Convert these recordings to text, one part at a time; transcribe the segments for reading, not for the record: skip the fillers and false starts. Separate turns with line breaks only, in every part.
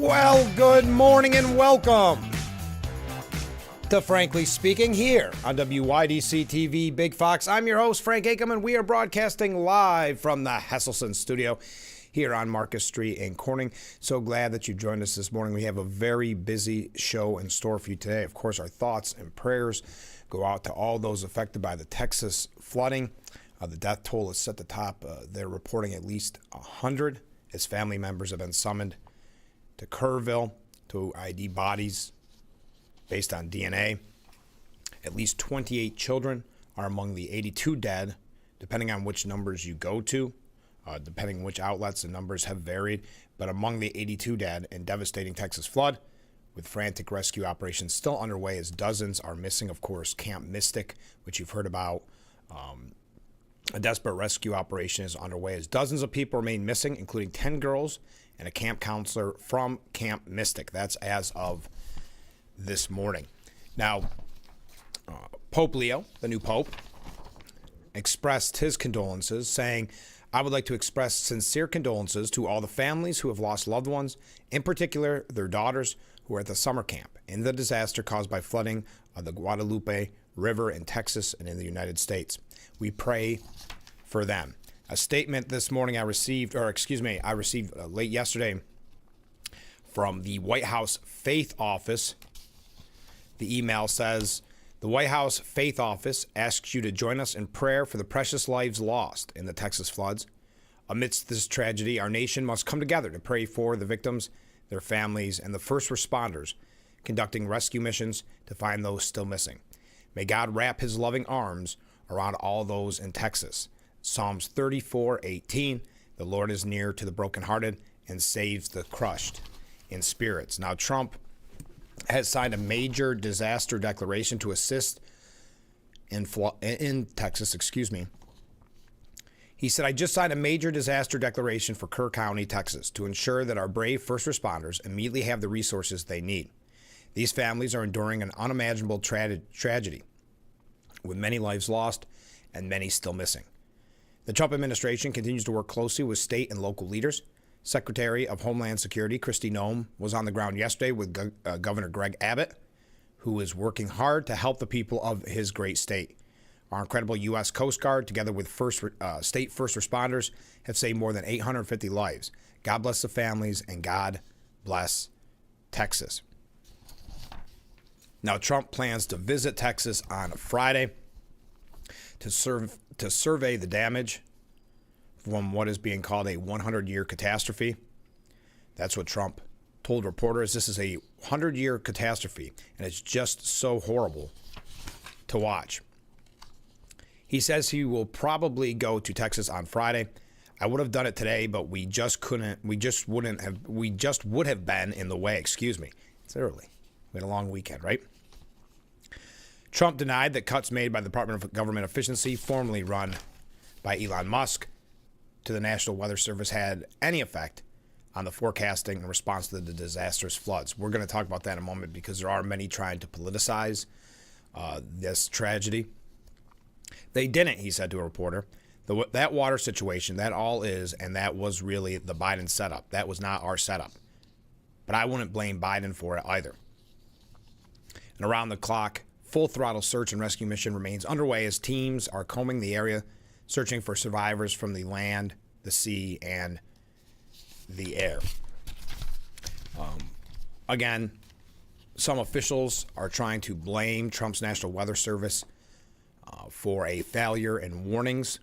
Well, good morning and welcome to Frankly Speaking here on WYDC TV Big Fox. I'm your host, Frank Acom, and we are broadcasting live from the Hesselson studio here on Marcus Street in Corning. So glad that you joined us this morning. We have a very busy show in store for you today. Of course, our thoughts and prayers go out to all those affected by the Texas flooding. The death toll is set to top. They're reporting at least 100 as family members have been summoned to Kerrville to ID bodies based on DNA. At least 28 children are among the 82 dead, depending on which numbers you go to. Depending on which outlets, the numbers have varied. But among the 82 dead in devastating Texas flood, with frantic rescue operations still underway as dozens are missing. Of course, Camp Mystic, which you've heard about, a desperate rescue operation is underway as dozens of people remain missing, including 10 girls and a camp counselor from Camp Mystic. That's as of this morning. Now, Pope Leo, the new pope, expressed his condolences, saying, "I would like to express sincere condolences to all the families who have lost loved ones, in particular their daughters who are at the summer camp in the disaster caused by flooding of the Guadalupe River in Texas and in the United States. We pray for them." A statement this morning I received late yesterday from the White House Faith Office. The email says, "The White House Faith Office asks you to join us in prayer for the precious lives lost in the Texas floods. Amidst this tragedy, our nation must come together to pray for the victims, their families, and the first responders conducting rescue missions to find those still missing. May God wrap his loving arms around all those in Texas. Psalms 34:18, the Lord is near to the brokenhearted and saves the crushed in spirits." Now, Trump has signed a major disaster declaration to assist in Texas. He said, "I just signed a major disaster declaration for Kerr County, Texas, to ensure that our brave first responders immediately have the resources they need. These families are enduring an unimaginable tragedy, with many lives lost and many still missing. The Trump administration continues to work closely with state and local leaders. Secretary of Homeland Security Kristi Noem was on the ground yesterday with Governor Greg Abbott, who is working hard to help the people of his great state. Our incredible U.S. Coast Guard, together with state first responders, have saved more than 850 lives. God bless the families, and God bless Texas." Now, Trump plans to visit Texas on Friday to survey the damage from what is being called a 100-year catastrophe. That's what Trump told reporters. This is a 100-year catastrophe, and it's just so horrible to watch. He says he will probably go to Texas on Friday. "I would have done it today, but we just would have been in the way." It's early. We had a long weekend, right? Trump denied that cuts made by the Department of Government Efficiency, formerly run by Elon Musk, to the National Weather Service had any effect on the forecasting and response to the disastrous floods. We're going to talk about that in a moment because there are many trying to politicize this tragedy. "They didn't," he said to a reporter. "That water situation, that all is, and that was really the Biden setup. That was not our setup. But I wouldn't blame Biden for it either." An around-the-clock, full-throttle search and rescue mission remains underway as teams are combing the area, searching for survivors from the land, the sea, and the air. Again, some officials are trying to blame Trump's National Weather Service for a failure in warnings.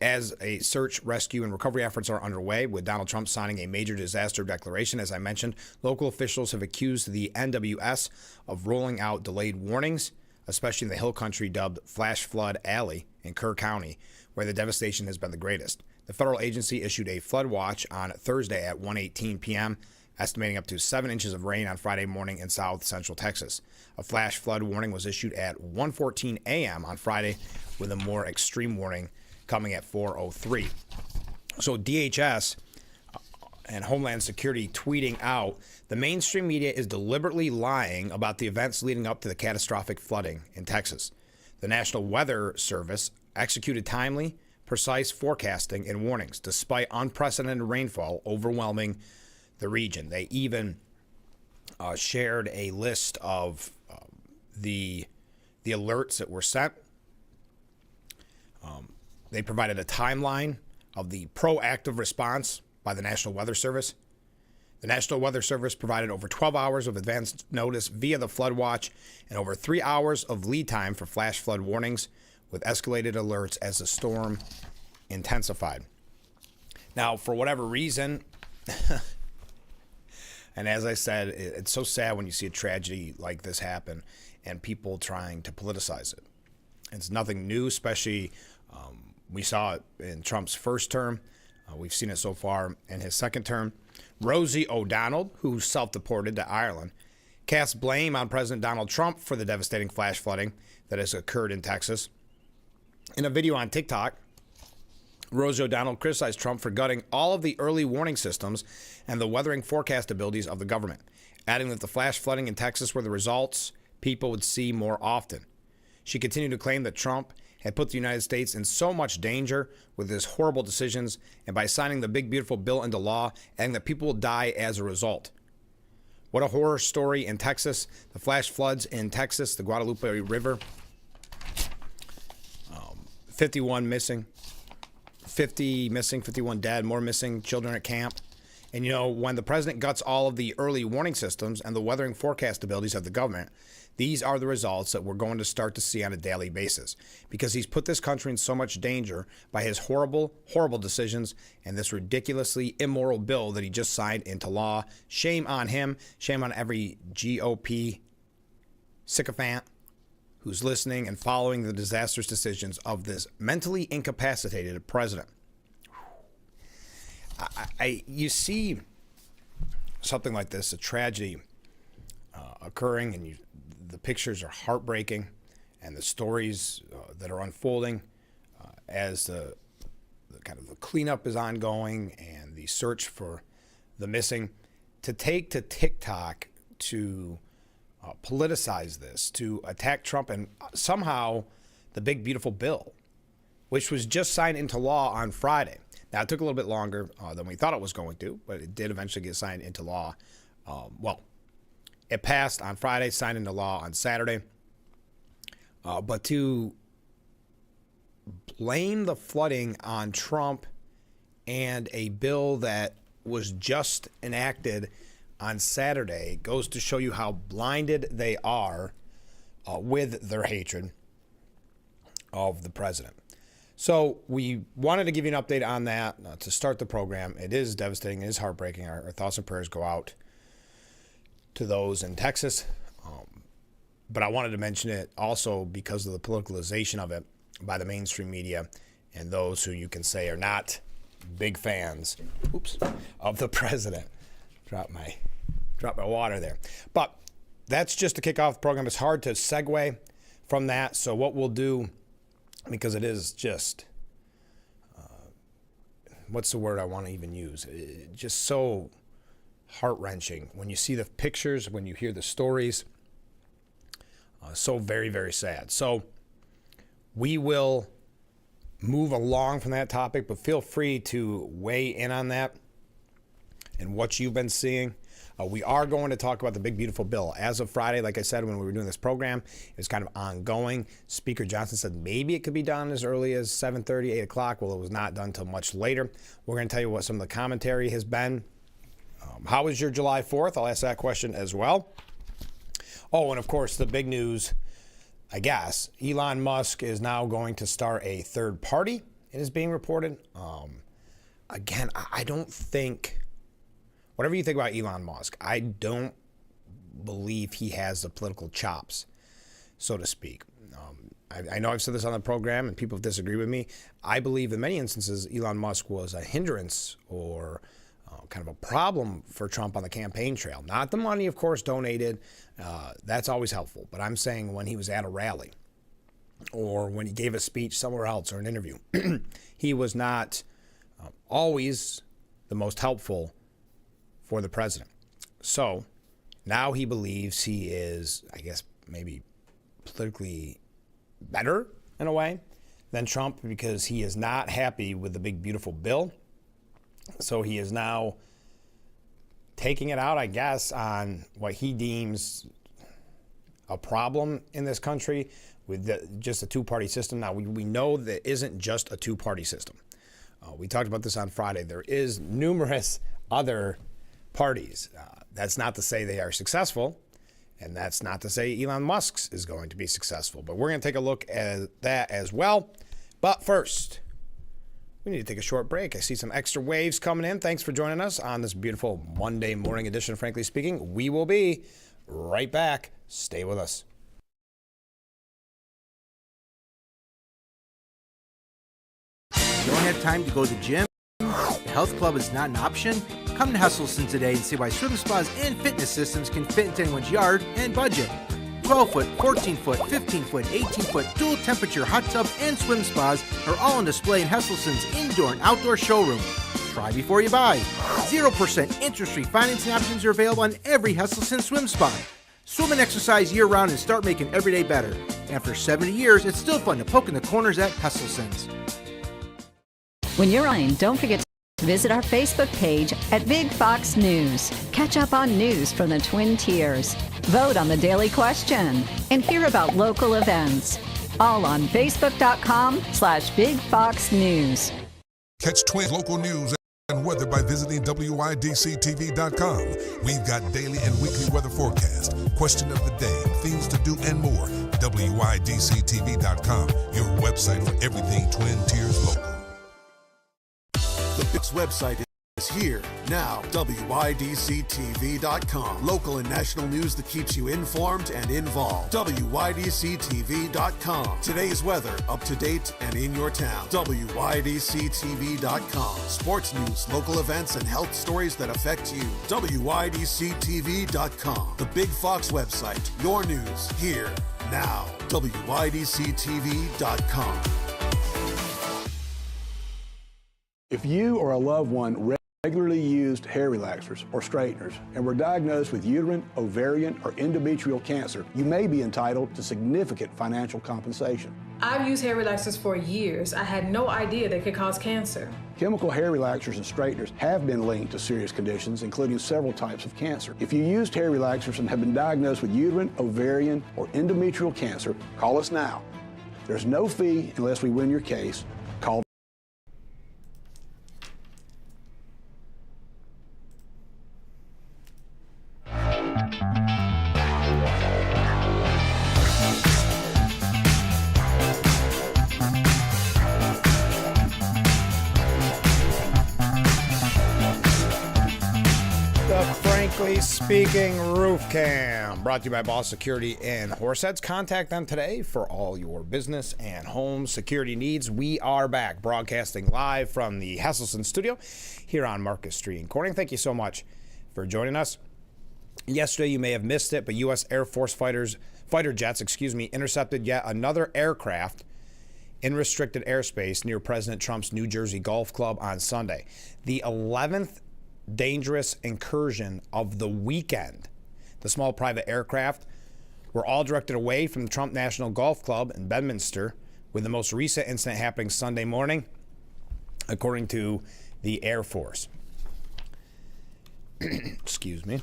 As a search, rescue, and recovery efforts are underway, with Donald Trump signing a major disaster declaration, as I mentioned, local officials have accused the NWS of rolling out delayed warnings, especially in the hill country dubbed Flash Flood Alley in Kerr County, where the devastation has been the greatest. The federal agency issued a flood watch on Thursday at 1:18 p.m., estimating up to 7 inches of rain on Friday morning in south central Texas. A flash flood warning was issued at 1:14 a.m. on Friday, with a more extreme warning coming at 4:03. So DHS and Homeland Security tweeting out, "The mainstream media is deliberately lying about the events leading up to the catastrophic flooding in Texas. The National Weather Service executed timely, precise forecasting and warnings, despite unprecedented rainfall overwhelming the region. They even shared a list of the alerts that were sent. They provided a timeline of the proactive response by the National Weather Service. The National Weather Service provided over 12 hours of advance notice via the flood watch and over 3 hours of lead time for flash flood warnings, with escalated alerts as the storm intensified. Now, for whatever reason, and as I said, it's so sad when you see a tragedy like this happen and people trying to politicize it. It's nothing new, especially we saw it in Trump's first term. We've seen it so far in his second term. Rosie O'Donnell, who self-deported to Ireland, cast blame on President Donald Trump for the devastating flash flooding that has occurred in Texas. In a video on TikTok, Rosie O'Donnell criticized Trump for gutting all of the early warning systems and the weathering forecast abilities of the government, adding that the flash flooding in Texas were the results people would see more often. She continued to claim that Trump had put the United States in so much danger with his horrible decisions and by signing the big beautiful bill into law, adding that people will die as a result. What a horror story in Texas. The flash floods in Texas, the Guadalupe River, 51 missing, 50 missing, 51 dead, more missing, children at camp. And you know, when the president guts all of the early warning systems and the weathering forecast abilities of the government, these are the results that we're going to start to see on a daily basis, because he's put this country in so much danger by his horrible, horrible decisions and this ridiculously immoral bill that he just signed into law. Shame on him. Shame on every GOP sycophant who's listening and following the disastrous decisions of this mentally incapacitated president. You see something like this, a tragedy occurring, and the pictures are heartbreaking, and the stories that are unfolding as the kind of the cleanup is ongoing and the search for the missing. To take to TikTok to politicize this, to attack Trump and somehow the big beautiful bill, which was just signed into law on Friday. Now, it took a little bit longer than we thought it was going to, but it did eventually get signed into law. It passed on Friday, signed into law on Saturday. But to blame the flooding on Trump and a bill that was just enacted on Saturday goes to show you how blinded they are with their hatred of the president. So we wanted to give you an update on that to start the program. It is devastating. It is heartbreaking. Our thoughts and prayers go out to those in Texas. But I wanted to mention it also because of the politicalization of it by the mainstream media and those who you can say are not big fans of the president. Drop my water there. But that's just to kick off the program. It's hard to segue from that. So what we'll do, because it is just, what's the word I want to even use? Just so heart-wrenching when you see the pictures, when you hear the stories. So very, very sad. So we will move along from that topic, but feel free to weigh in on that and what you've been seeing. We are going to talk about the big, beautiful bill. As of Friday, like I said, when we were doing this program, it's kind of ongoing. Speaker Johnson said maybe it could be done as early as 7:30, 8 o'clock. Well, it was not done until much later. We're going to tell you what some of the commentary has been. How was your July 4th? I'll ask that question as well. Oh, and of course, the big news, I guess, Elon Musk is now going to start a third party, it is being reported. Again, I don't think, whatever you think about Elon Musk, I don't believe he has the political chops, so to speak. I know I've said this on the program and people have disagreed with me. I believe in many instances Elon Musk was a hindrance or kind of a problem for Trump on the campaign trail. Not the money, of course, donated. That's always helpful. But I'm saying when he was at a rally or when he gave a speech somewhere else or an interview, he was not always the most helpful for the president. So now he believes he is, I guess, maybe politically better in a way than Trump because he is not happy with the big, beautiful bill. So he is now taking it out, I guess, on what he deems a problem in this country with just a two-party system. Now, we know that isn't just a two-party system. We talked about this on Friday. There is numerous other parties. That's not to say they are successful, and that's not to say Elon Musk's is going to be successful. But we're going to take a look at that as well. But first, we need to take a short break. I see some extra waves coming in. Thanks for joining us on this beautiful Monday morning edition of Frankly Speaking. We will be right back. Stay with us.
Don't have time to go to the gym? The health club is not an option? Come to Hesselson today and see why swim spas and fitness systems can fit into anyone's yard and budget. 12-foot, 14-foot, 15-foot, 18-foot dual temperature hot tub and swim spas are all on display in Hesselson's indoor and outdoor showroom. Try before you buy. 0% interest-free financing options are available on every Hesselson swim spa. Swim and exercise year-round and start making every day better. After 70 years, it's still fun to poke in the corners at Hesselson's.
When you're running, don't forget to visit our Facebook page at Big Fox News. Catch up on news from the Twin Tiers. Vote on the daily question and hear about local events. All on Facebook.com/Big Fox News.
Catch Twin local news and weather by visiting WYDCTV.com. We've got daily and weekly weather forecast, question of the day, things to do, and more. WYDCTV.com, your website for everything Twin Tiers local.
The Bix website is here now. WYDCTV.com. Local and national news that keeps you informed and involved. WYDCTV.com. Today's weather, up to date and in your town. WYDCTV.com. Sports news, local events, and health stories that affect you. WYDCTV.com. The Big Fox website. Your news here now. WYDCTV.com.
If you or a loved one regularly used hair relaxers or straighteners and were diagnosed with uterine, ovarian, or endometrial cancer, you may be entitled to significant financial compensation.
I've used hair relaxers for years. I had no idea they could cause cancer.
Chemical hair relaxers and straighteners have been linked to serious conditions, including several types of cancer. If you used hair relaxers and have been diagnosed with uterine, ovarian, or endometrial cancer, call us now. There's no fee unless we win your case. Call
Frankly Speaking Roof Cam, brought to you by Boss Security in Horseheads. Contact them today for all your business and home security needs. We are back broadcasting live from the Hesselson studio here on Marcus Street in Corning. Thank you so much for joining us. Yesterday, you may have missed it, but U.S. Air Force fighter jets, intercepted yet another aircraft in restricted airspace near President Trump's New Jersey Golf Club on Sunday. The 11th dangerous incursion of the weekend. The small private aircraft were all directed away from the Trump National Golf Club in Bedminster, with the most recent incident happening Sunday morning, according to the Air Force. Excuse me.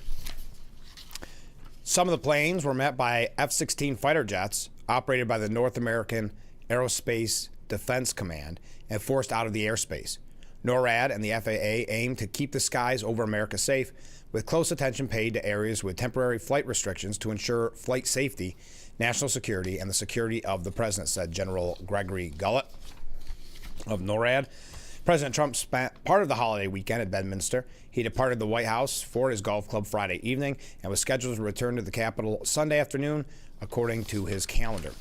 Some of the planes were met by F-16 fighter jets operated by the North American Aerospace Defense Command and forced out of the airspace. NORAD and the FAA aim to keep the skies over America safe, with close attention paid to areas with temporary flight restrictions to ensure flight safety, national security, and the security of the president, said General Gregory Gullett of NORAD. President Trump spent part of the holiday weekend at Bedminster. He departed the White House for his golf club Friday evening and was scheduled to return to the Capitol Sunday afternoon, according to his calendar.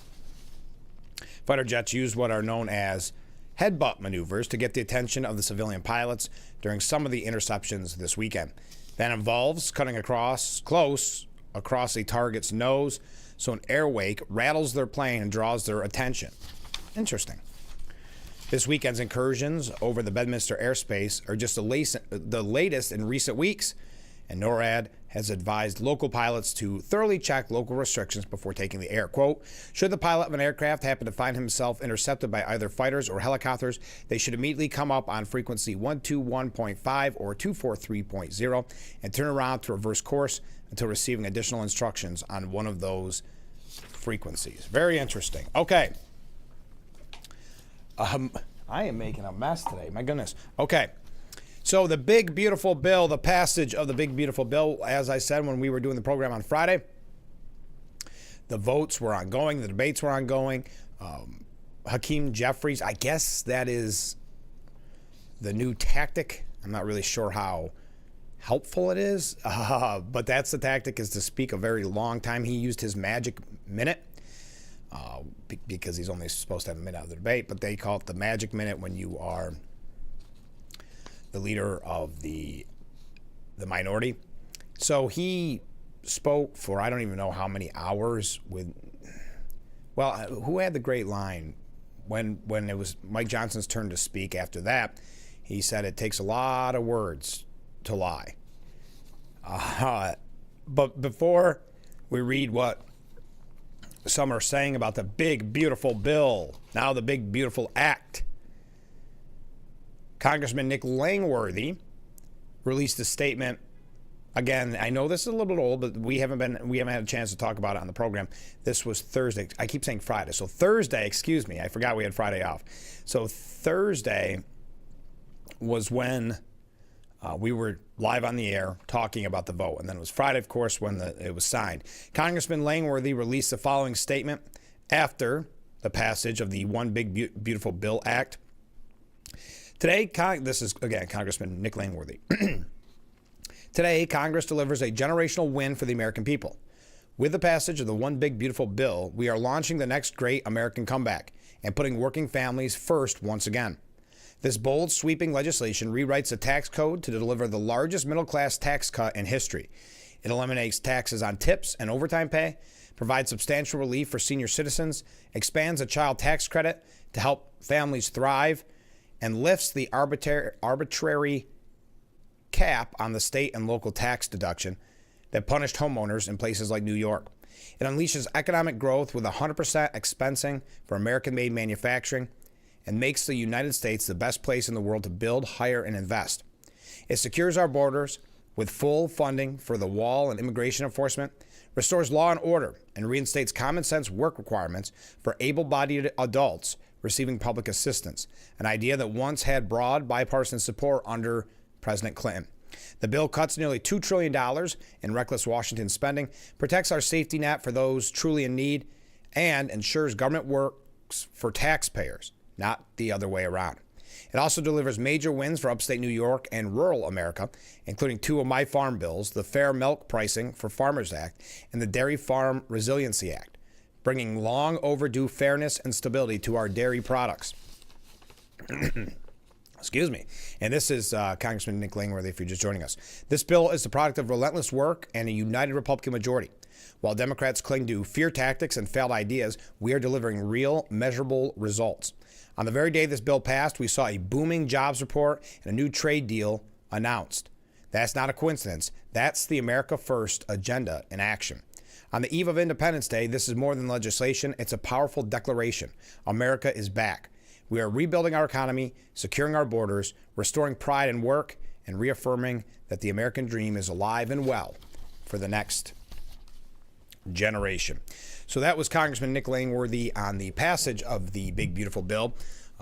Fighter jets used what are known as headbutt maneuvers to get the attention of the civilian pilots during some of the interceptions this weekend. That involves cutting close across a target's nose so an air wake rattles their plane and draws their attention. Interesting. This weekend's incursions over the Bedminster airspace are just the latest in recent weeks, and NORAD has advised local pilots to thoroughly check local restrictions before taking the air. Quote, should the pilot of an aircraft happen to find himself intercepted by either fighters or helicopters, they should immediately come up on frequency 121.5 or 243.0 and turn around to reverse course until receiving additional instructions on one of those frequencies. Very interesting. Okay. I am making a mess today. My goodness. Okay. So the big, beautiful bill, the passage of the big, beautiful bill, as I said when we were doing the program on Friday, the votes were ongoing. The debates were ongoing. Hakeem Jeffries, I guess that is the new tactic. I'm not really sure how helpful it is, but that's the tactic, is to speak a very long time. He used his magic minute because he's only supposed to have a minute of the debate, but they call it the magic minute when you are the leader of the minority. So he spoke for I don't even know how many hours with, well, who had the great line when it was Mike Johnson's turn to speak after that? He said it takes a lot of words to lie. But before we read what some are saying about the big, beautiful bill, now the big, beautiful act, Congressman Nick Langworthy released a statement. Again, I know this is a little bit old, but we haven't had a chance to talk about it on the program. This was Thursday. I keep saying Friday. So Thursday, excuse me. I forgot we had Friday off. So Thursday was when we were live on the air talking about the vote. And then it was Friday, of course, when it was signed. Congressman Langworthy released the following statement after the passage of the One Big Beautiful Bill Act. Today, this is, again, Congressman Nick Langworthy. Today, Congress delivers a generational win for the American people. With the passage of the One Big Beautiful Bill, we are launching the next great American comeback and putting working families first once again. This bold, sweeping legislation rewrites the tax code to deliver the largest middle-class tax cut in history. It eliminates taxes on tips and overtime pay, provides substantial relief for senior citizens, expands the child tax credit to help families thrive, and lifts the arbitrary cap on the state and local tax deduction that punished homeowners in places like New York. It unleashes economic growth with 100% expensing for American-made manufacturing and makes the United States the best place in the world to build, hire, and invest. It secures our borders with full funding for the wall and immigration enforcement, restores law and order, and reinstates common sense work requirements for able-bodied adults receiving public assistance, an idea that once had broad bipartisan support under President Clinton. The bill cuts nearly $2 trillion in reckless Washington spending, protects our safety net for those truly in need, and ensures government works for taxpayers, not the other way around. It also delivers major wins for upstate New York and rural America, including two of my farm bills, the Fair Milk Pricing for Farmers Act and the Dairy Farm Resiliency Act, bringing long overdue fairness and stability to our dairy products. Excuse me. And this is Congressman Nick Langworthy, if you're just joining us. This bill is the product of relentless work and a united Republican majority. While Democrats cling to fear tactics and failed ideas, we are delivering real, measurable results. On the very day this bill passed, we saw a booming jobs report and a new trade deal announced. That's not a coincidence. That's the America First agenda in action. On the eve of Independence Day, this is more than legislation. It's a powerful declaration. America is back. We are rebuilding our economy, securing our borders, restoring pride in work, and reaffirming that the American dream is alive and well for the next generation. So that was Congressman Nick Langworthy on the passage of the Big Beautiful Bill,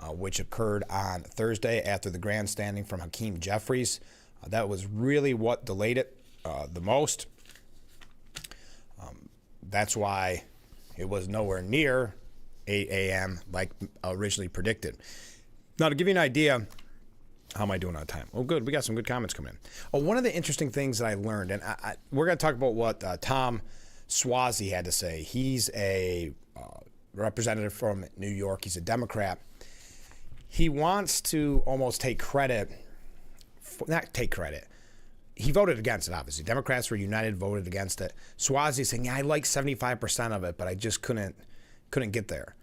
which occurred on Thursday after the grandstanding from Hakeem Jeffries. That was really what delayed it the most. That's why it was nowhere near 8 a.m. like originally predicted. Now, to give you an idea, how am I doing on time? Oh, good. We got some good comments coming in. Oh, one of the interesting things that I learned, and we're going to talk about what Tom Suozzi had to say. He's a representative from New York. He's a Democrat. He wants to almost take credit, not take credit. He voted against it, obviously. Democrats were united, voted against it. Suozzi saying, yeah, I like 75% of it, but I just couldn't get there.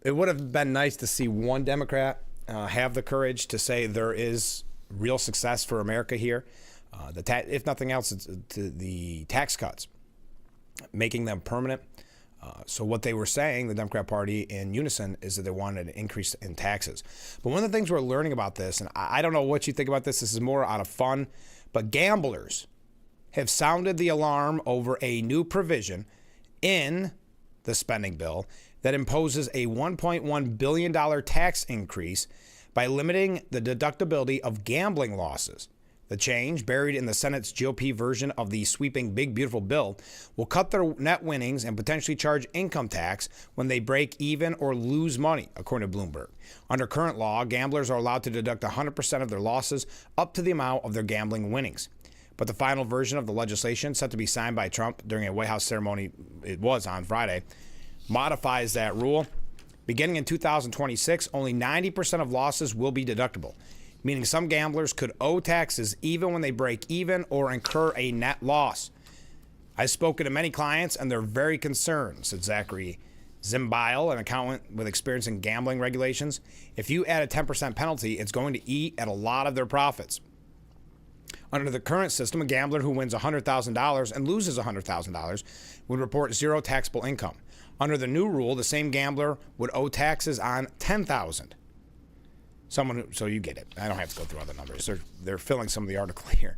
It would have been nice to see one Democrat have the courage to say there is real success for America here. If nothing else, it's to the tax cuts, making them permanent. So what they were saying, the Democrat Party in unison, is that they wanted an increase in taxes. But one of the things we're learning about this, and I don't know what you think about this, this is more out of fun, but gamblers have sounded the alarm over a new provision in the spending bill that imposes a $1.1 billion tax increase by limiting the deductibility of gambling losses. The change, buried in the Senate's GOP version of the sweeping Big Beautiful Bill, will cut their net winnings and potentially charge income tax when they break even or lose money, according to Bloomberg. Under current law, gamblers are allowed to deduct 100% of their losses up to the amount of their gambling winnings. But the final version of the legislation, set to be signed by Trump during a White House ceremony, it was on Friday, modifies that rule. Beginning in 2026, only 90% of losses will be deductible, meaning some gamblers could owe taxes even when they break even or incur a net loss. I've spoken to many clients, and they're very concerned, said Zachary Zimbile, an accountant with experience in gambling regulations. If you add a 10% penalty, it's going to eat at a lot of their profits. Under the current system, a gambler who wins $100,000 and loses $100,000 would report zero taxable income. Under the new rule, the same gambler would owe taxes on $10,000. So you get it. I don't have to go through all the numbers. They're filling some of the article here.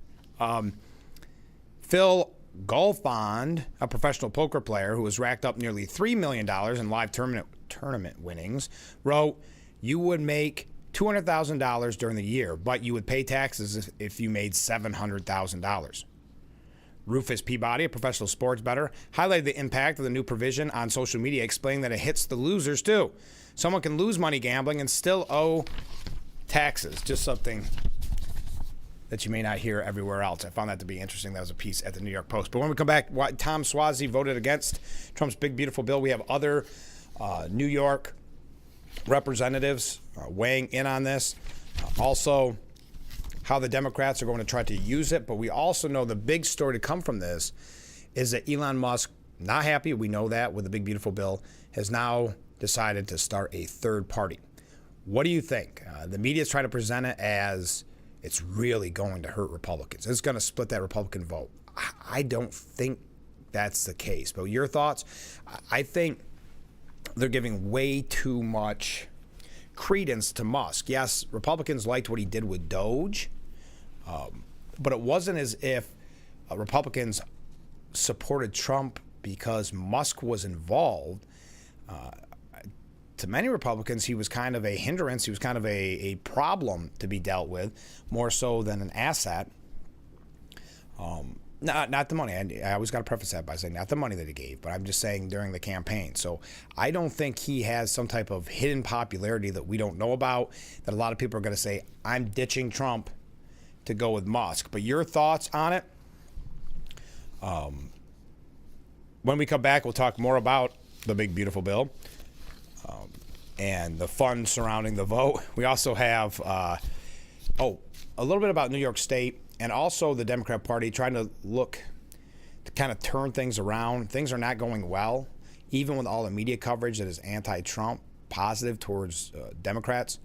Phil Golfond, a professional poker player who has racked up nearly $3 million in live tournament winnings, wrote, "You would make $200,000 during the year, but you would pay taxes if you made $700,000. Rufus Peabody, a professional sports bettor, highlighted the impact of the new provision on social media, explaining that it hits the losers too. Someone can lose money gambling and still owe taxes. Just something that you may not hear everywhere else. I found that to be interesting. That was a piece at the New York Post. But when we come back, Tom Suozzi voted against Trump's big, beautiful bill. We have other New York representatives weighing in on this. Also, how the Democrats are going to try to use it. But we also know the big story to come from this is that Elon Musk, not happy, we know that, with the big, beautiful bill, has now decided to start a third party. What do you think? The media is trying to present it as it's really going to hurt Republicans. It's going to split that Republican vote. I don't think that's the case. But your thoughts? I think they're giving way too much credence to Musk. Yes, Republicans liked what he did with Doge, but it wasn't as if Republicans supported Trump because Musk was involved. To many Republicans, he was kind of a hindrance. He was kind of a problem to be dealt with, more so than an asset. Not the money. I always got to preface that by saying not the money that he gave, but I'm just saying during the campaign. So I don't think he has some type of hidden popularity that we don't know about, that a lot of people are going to say, I'm ditching Trump to go with Musk. But your thoughts on it? When we come back, we'll talk more about the big, beautiful bill and the fun surrounding the vote. We also have, a little bit about New York State. And also the Democrat Party trying to look to kind of turn things around. Things are not going well, even with all the media coverage that is anti-Trump, positive towards Democrats.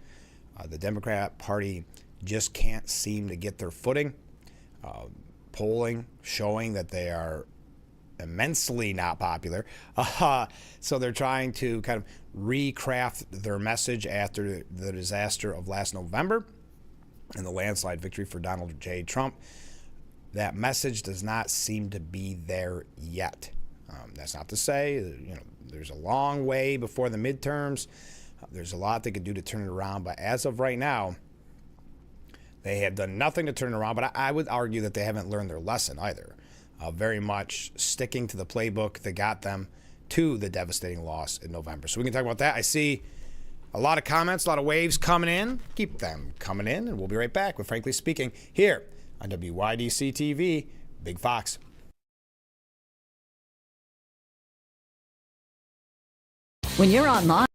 The Democrat Party just can't seem to get their footing. Polling showing that they are immensely not popular. So they're trying to kind of recraft their message after the disaster of last November and the landslide victory for Donald J. Trump. That message does not seem to be there yet. That's not to say, there's a long way before the midterms. There's a lot they could do to turn it around. But as of right now, they have done nothing to turn it around. But I would argue that they haven't learned their lesson either. Very much sticking to the playbook that got them to the devastating loss in November. So we can talk about that. I see a lot of comments, a lot of waves coming in. Keep them coming in, and we'll be right back with Frankly Speaking here on WYDC TV, Big Fox.
When you're online,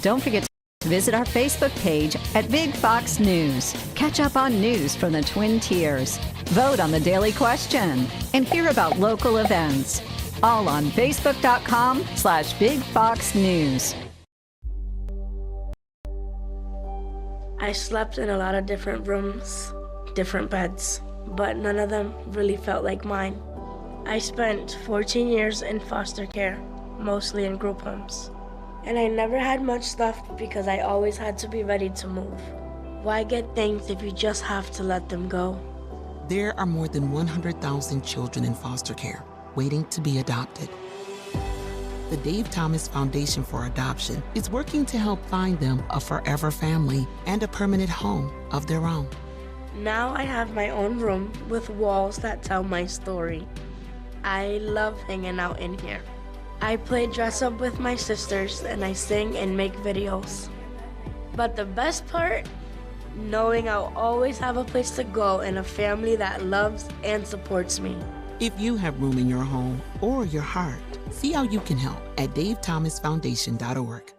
don't forget to visit our Facebook page at Big Fox News. Catch up on news from the Twin Tiers. Vote on the daily question and hear about local events. All on Facebook.com/Big Fox News.
I slept in a lot of different rooms, different beds. but none of them really felt like mine. I spent 14 years in foster care, mostly in group homes. And I never had much left because I always had to be ready to move. Why get things if you just have to let them go?
There are more than 100,000 children in foster care waiting to be adopted. The Dave Thomas Foundation for Adoption is working to help find them a forever family and a permanent home of their own.
Now I have my own room with walls that tell my story. I love hanging out in here. I play dress up with my sisters and I sing and make videos. But the best part? Knowing I'll always have a place to go and a family that loves and supports me.
If you have room in your home or your heart, see how you can help at davethomasfoundation.org.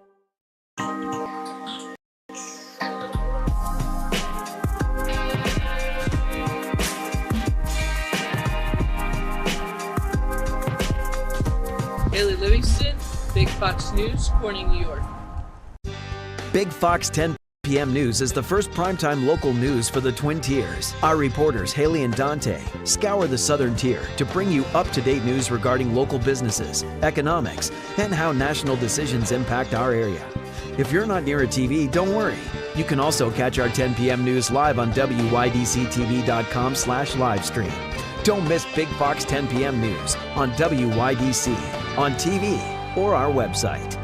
Haley Livingston, Big Fox News, Corning, New York.
Big Fox 10 p.m. News is the first primetime local news for the Twin Tiers. Our reporters, Haley and Dante, scour the southern tier to bring you up-to-date news regarding local businesses, economics, and how national decisions impact our area. If you're not near a TV, don't worry. You can also catch our 10 p.m. news live on WYDCTV.com/livestream. Don't miss Big Fox 10 p.m. news on WYDC, on TV, or our website.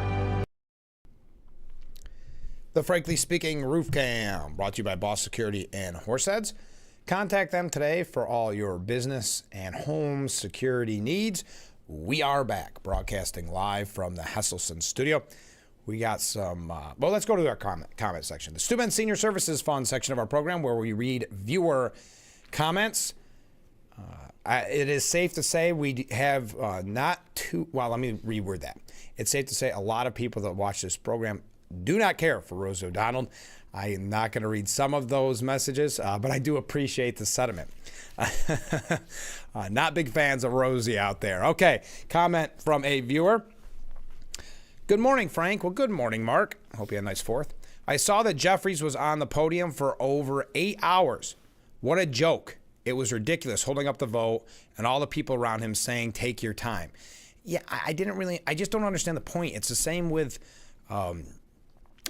The Frankly Speaking Roof Cam, brought to you by Boss Security and Horseheads. Contact them today for all your business and home security needs. We are back, broadcasting live from the Hesselson studio. We got some, well, let's go to our comment section. The Steuben Senior Services Fund section of our program, where we read viewer comments. It is safe to say we have not too, well, let me reword that. It's safe to say a lot of people that watch this program do not care for Rosie O'Donnell. I am not going to read some of those messages, but I do appreciate the sentiment. Not big fans of Rosie out there. Okay, comment from a viewer. Good morning, Frank. Well, good morning, Mark. Hope you had a nice 4th. I saw that Jeffries was on the podium for over 8 hours. What a joke. It was ridiculous, holding up the vote and all the people around him saying, take your time. Yeah, I just don't understand the point. It's the same with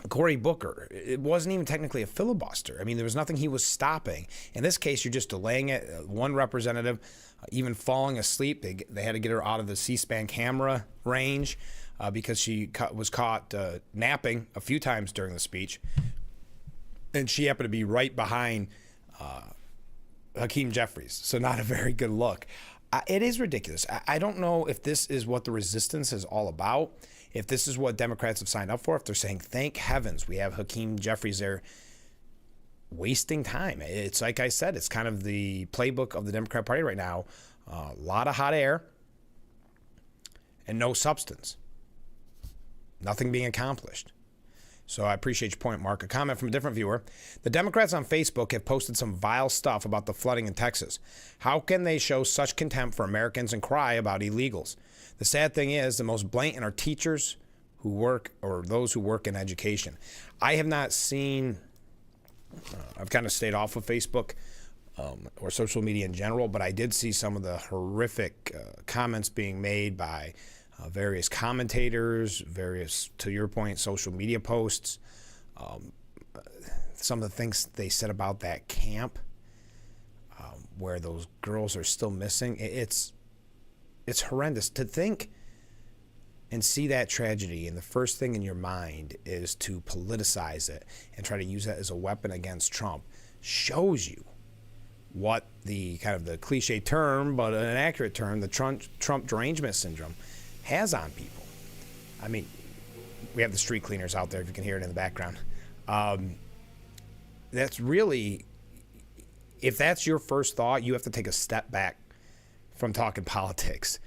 Cory Booker. It wasn't even technically a filibuster. I mean, there was nothing he was stopping. In this case, you're just delaying it. One representative even falling asleep. They had to get her out of the C-SPAN camera range because she was caught napping a few times during the speech. And she happened to be right behind Hakeem Jeffries, so not a very good look. It is ridiculous. I don't know if this is what the resistance is all about, if this is what Democrats have signed up for, if they're saying, thank heavens we have Hakeem Jeffries there wasting time. It's like I said, it's kind of the playbook of the Democrat Party right now. A lot of hot air and no substance. Nothing being accomplished. So I appreciate your point, Mark. A comment from a different viewer. The Democrats on Facebook have posted some vile stuff about the flooding in Texas. How can they show such contempt for Americans and cry about illegals? The sad thing is, the most blatant are teachers who work, or those who work in education. I have not seen, I've kind of stayed off of Facebook or social media in general, but I did see some of the horrific comments being made by various commentators, various, to your point, social media posts. Some of the things they said about that camp where those girls are still missing. It's horrendous to think and see that tragedy, and the first thing in your mind is to politicize it and try to use that as a weapon against Trump. Shows you what the kind of the cliche term, but an accurate term, the Trump derangement syndrome has on people. I mean, we have the street cleaners out there, if you can hear it in the background. That's really, if that's your first thought, you have to take a step back from talking politics.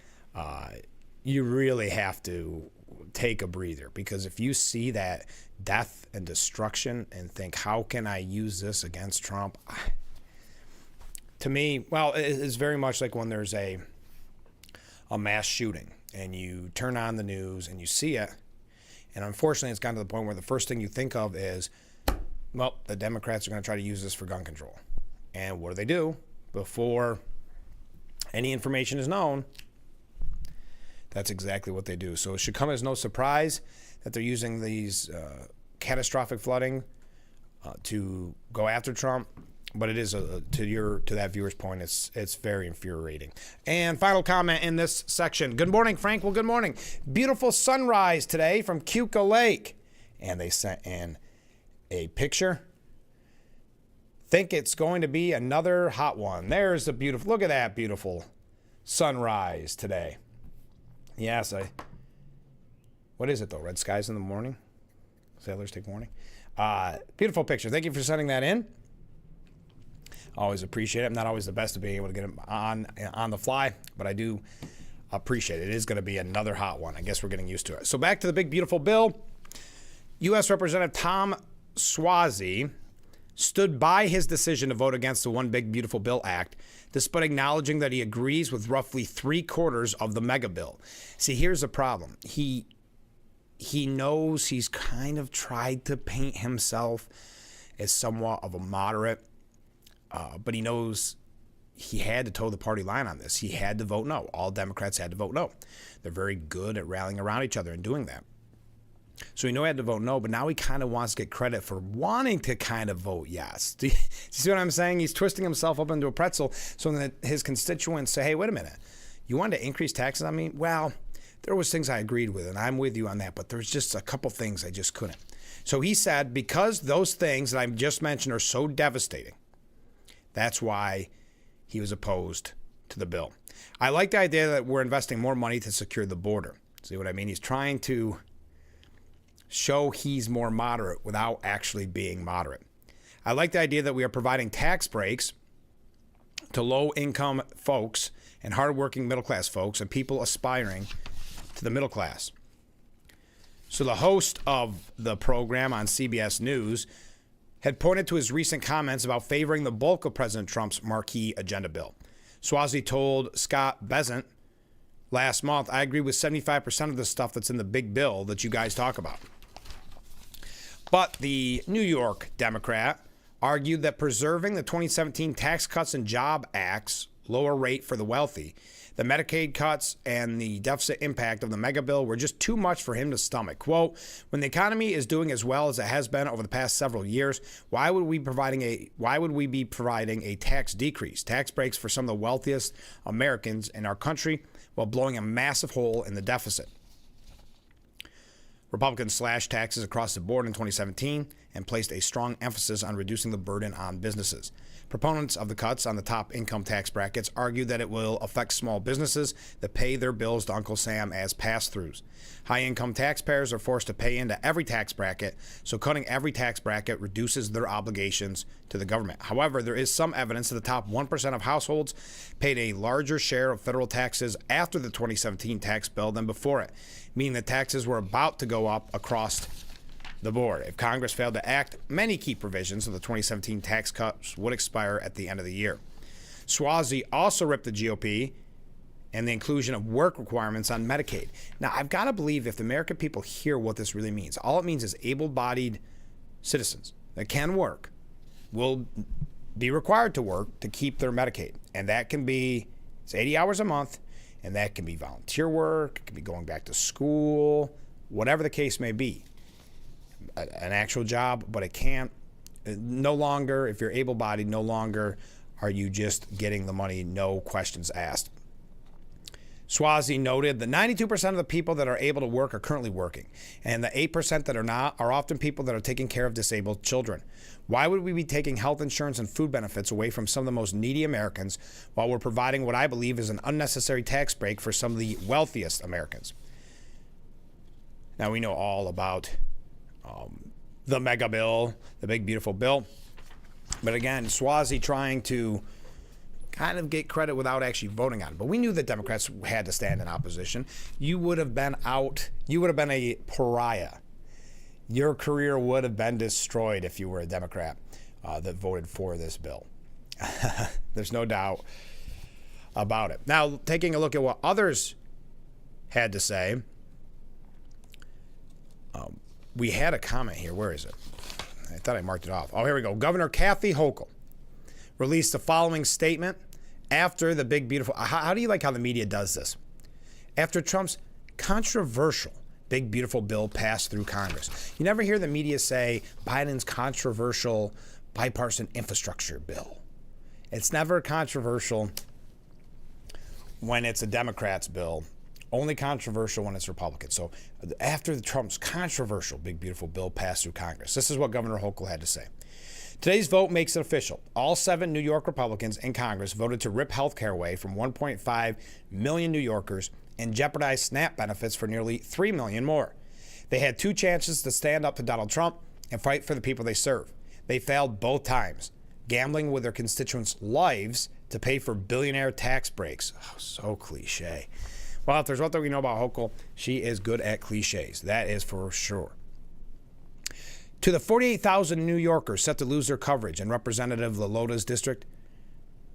You really have to take a breather, because if you see that death and destruction and think, how can I use this against Trump? To me, well, it's very much like when there's a mass shooting and you turn on the news and you see it, and unfortunately it's gotten to the point where the first thing you think of is, well, the Democrats are going to try to use this for gun control. And what do? before any information is known, that's exactly what they do. So it should come as no surprise that they're using these catastrophic flooding to go after Trump. But it is, to that viewer's point, it's very infuriating. And final comment in this section. Good morning, Frank. Well, good morning. Beautiful sunrise today from Cuca Lake. And they sent in a picture. Think it's going to be another hot one. There's the beautiful, look at that beautiful sunrise today. Yes, what is it though? Red skies in the morning? Sailors take warning. Beautiful picture. Thank you for sending that in. Always appreciate it. I'm not always the best at being able to get them on the fly, but I do appreciate it. It is going to be another hot one. I guess we're getting used to it. So back to the big, beautiful bill. U.S. Representative Tom Suozzi stood by his decision to vote against the One Big Beautiful Bill Act, despite acknowledging that he agrees with roughly 3/4 of the mega bill. See, here's the problem. He knows he's kind of tried to paint himself as somewhat of a moderate, but he knows he had to toe the party line on this. He had to vote no. All Democrats had to vote no. They're very good at rallying around each other and doing that. So he knew he had to vote no, but now he kind of wants to get credit for wanting to kind of vote yes. Do you see what I'm saying? He's twisting himself up into a pretzel so that his constituents say, hey, wait a minute. You wanted to increase taxes on me? Well, there was things I agreed with, and I'm with you on that, but there's just a couple things I just couldn't. So he said, because those things that I just mentioned are so devastating, that's why he was opposed to the bill. I like the idea that we're investing more money to secure the border. See what I mean? He's trying to show he's more moderate without actually being moderate. I like the idea that we are providing tax breaks to low-income folks and hardworking middle-class folks and people aspiring to the middle class. So the host of the program on CBS News had pointed to his recent comments about favoring the bulk of President Trump's marquee agenda bill. Suozzi told Scott Bessent last month, I agree with 75% of the stuff that's in the big bill that you guys talk about. But the New York Democrat argued that preserving the 2017 Tax Cuts and Job Act's lower rate for the wealthy, the Medicaid cuts, and the deficit impact of the mega bill were just too much for him to stomach. Quote, when the economy is doing as well as it has been over the past several years, why would we be providing a tax decrease, tax breaks for some of the wealthiest Americans in our country while blowing a massive hole in the deficit? Republicans slashed taxes across the board in 2017 and placed a strong emphasis on reducing the burden on businesses. Proponents of the cuts on the top income tax brackets argue that it will affect small businesses that pay their bills to Uncle Sam as pass-throughs. High-income taxpayers are forced to pay into every tax bracket, so cutting every tax bracket reduces their obligations to the government. However, there is some evidence that the top 1% of households paid a larger share of federal taxes after the 2017 tax bill than before it, meaning that taxes were about to go up across the board. If Congress failed to act, many key provisions of the 2017 tax cuts would expire at the end of the year. Suozzi also ripped the GOP and the inclusion of work requirements on Medicaid. Now, I've got to believe if the American people hear what this really means, all it means is able-bodied citizens that can work will be required to work to keep their Medicaid. And that can be, it's 80 hours a month, and that can be volunteer work, it can be going back to school, whatever the case may be. An actual job, but it can't. No longer, if you're able-bodied, no longer are you just getting the money, no questions asked. Suozzi noted that 92% of the people that are able to work are currently working, and the 8% that are not are often people that are taking care of disabled children. Why would we be taking health insurance and food benefits away from some of the most needy Americans while we're providing what I believe is an unnecessary tax break for some of the wealthiest Americans? Now, we know all about the mega bill, the big, beautiful bill. But again, Suozzi trying to kind of get credit without actually voting on it. But we knew that Democrats had to stand in opposition. You would have been out. You would have been a pariah. Your career would have been destroyed if you were a Democrat that voted for this bill. There's no doubt about it. Now, taking a look at what others had to say, we had a comment here. Where is it? I thought I marked it off. Oh, here we go. Governor Kathy Hochul released the following statement. After the big, beautiful, how do you like how the media does this? After Trump's controversial big, beautiful bill passed through Congress, you never hear the media say Biden's controversial bipartisan infrastructure bill. It's never controversial when it's a Democrat's bill, only controversial when it's Republican. So after the Trump's controversial big, beautiful bill passed through Congress, this is what Governor Hochul had to say. Today's vote makes it official. All 7 New York Republicans in Congress voted to rip health care away from 1.5 million New Yorkers and jeopardize SNAP benefits for nearly 3 million more. They had 2 chances to stand up to Donald Trump and fight for the people they serve. They failed both times, gambling with their constituents' lives to pay for billionaire tax breaks. Oh, so cliche. Well, if there's one thing we know about Hochul, she is good at cliches. That is for sure. To the 48,000 New Yorkers set to lose their coverage in Representative Lolota's district,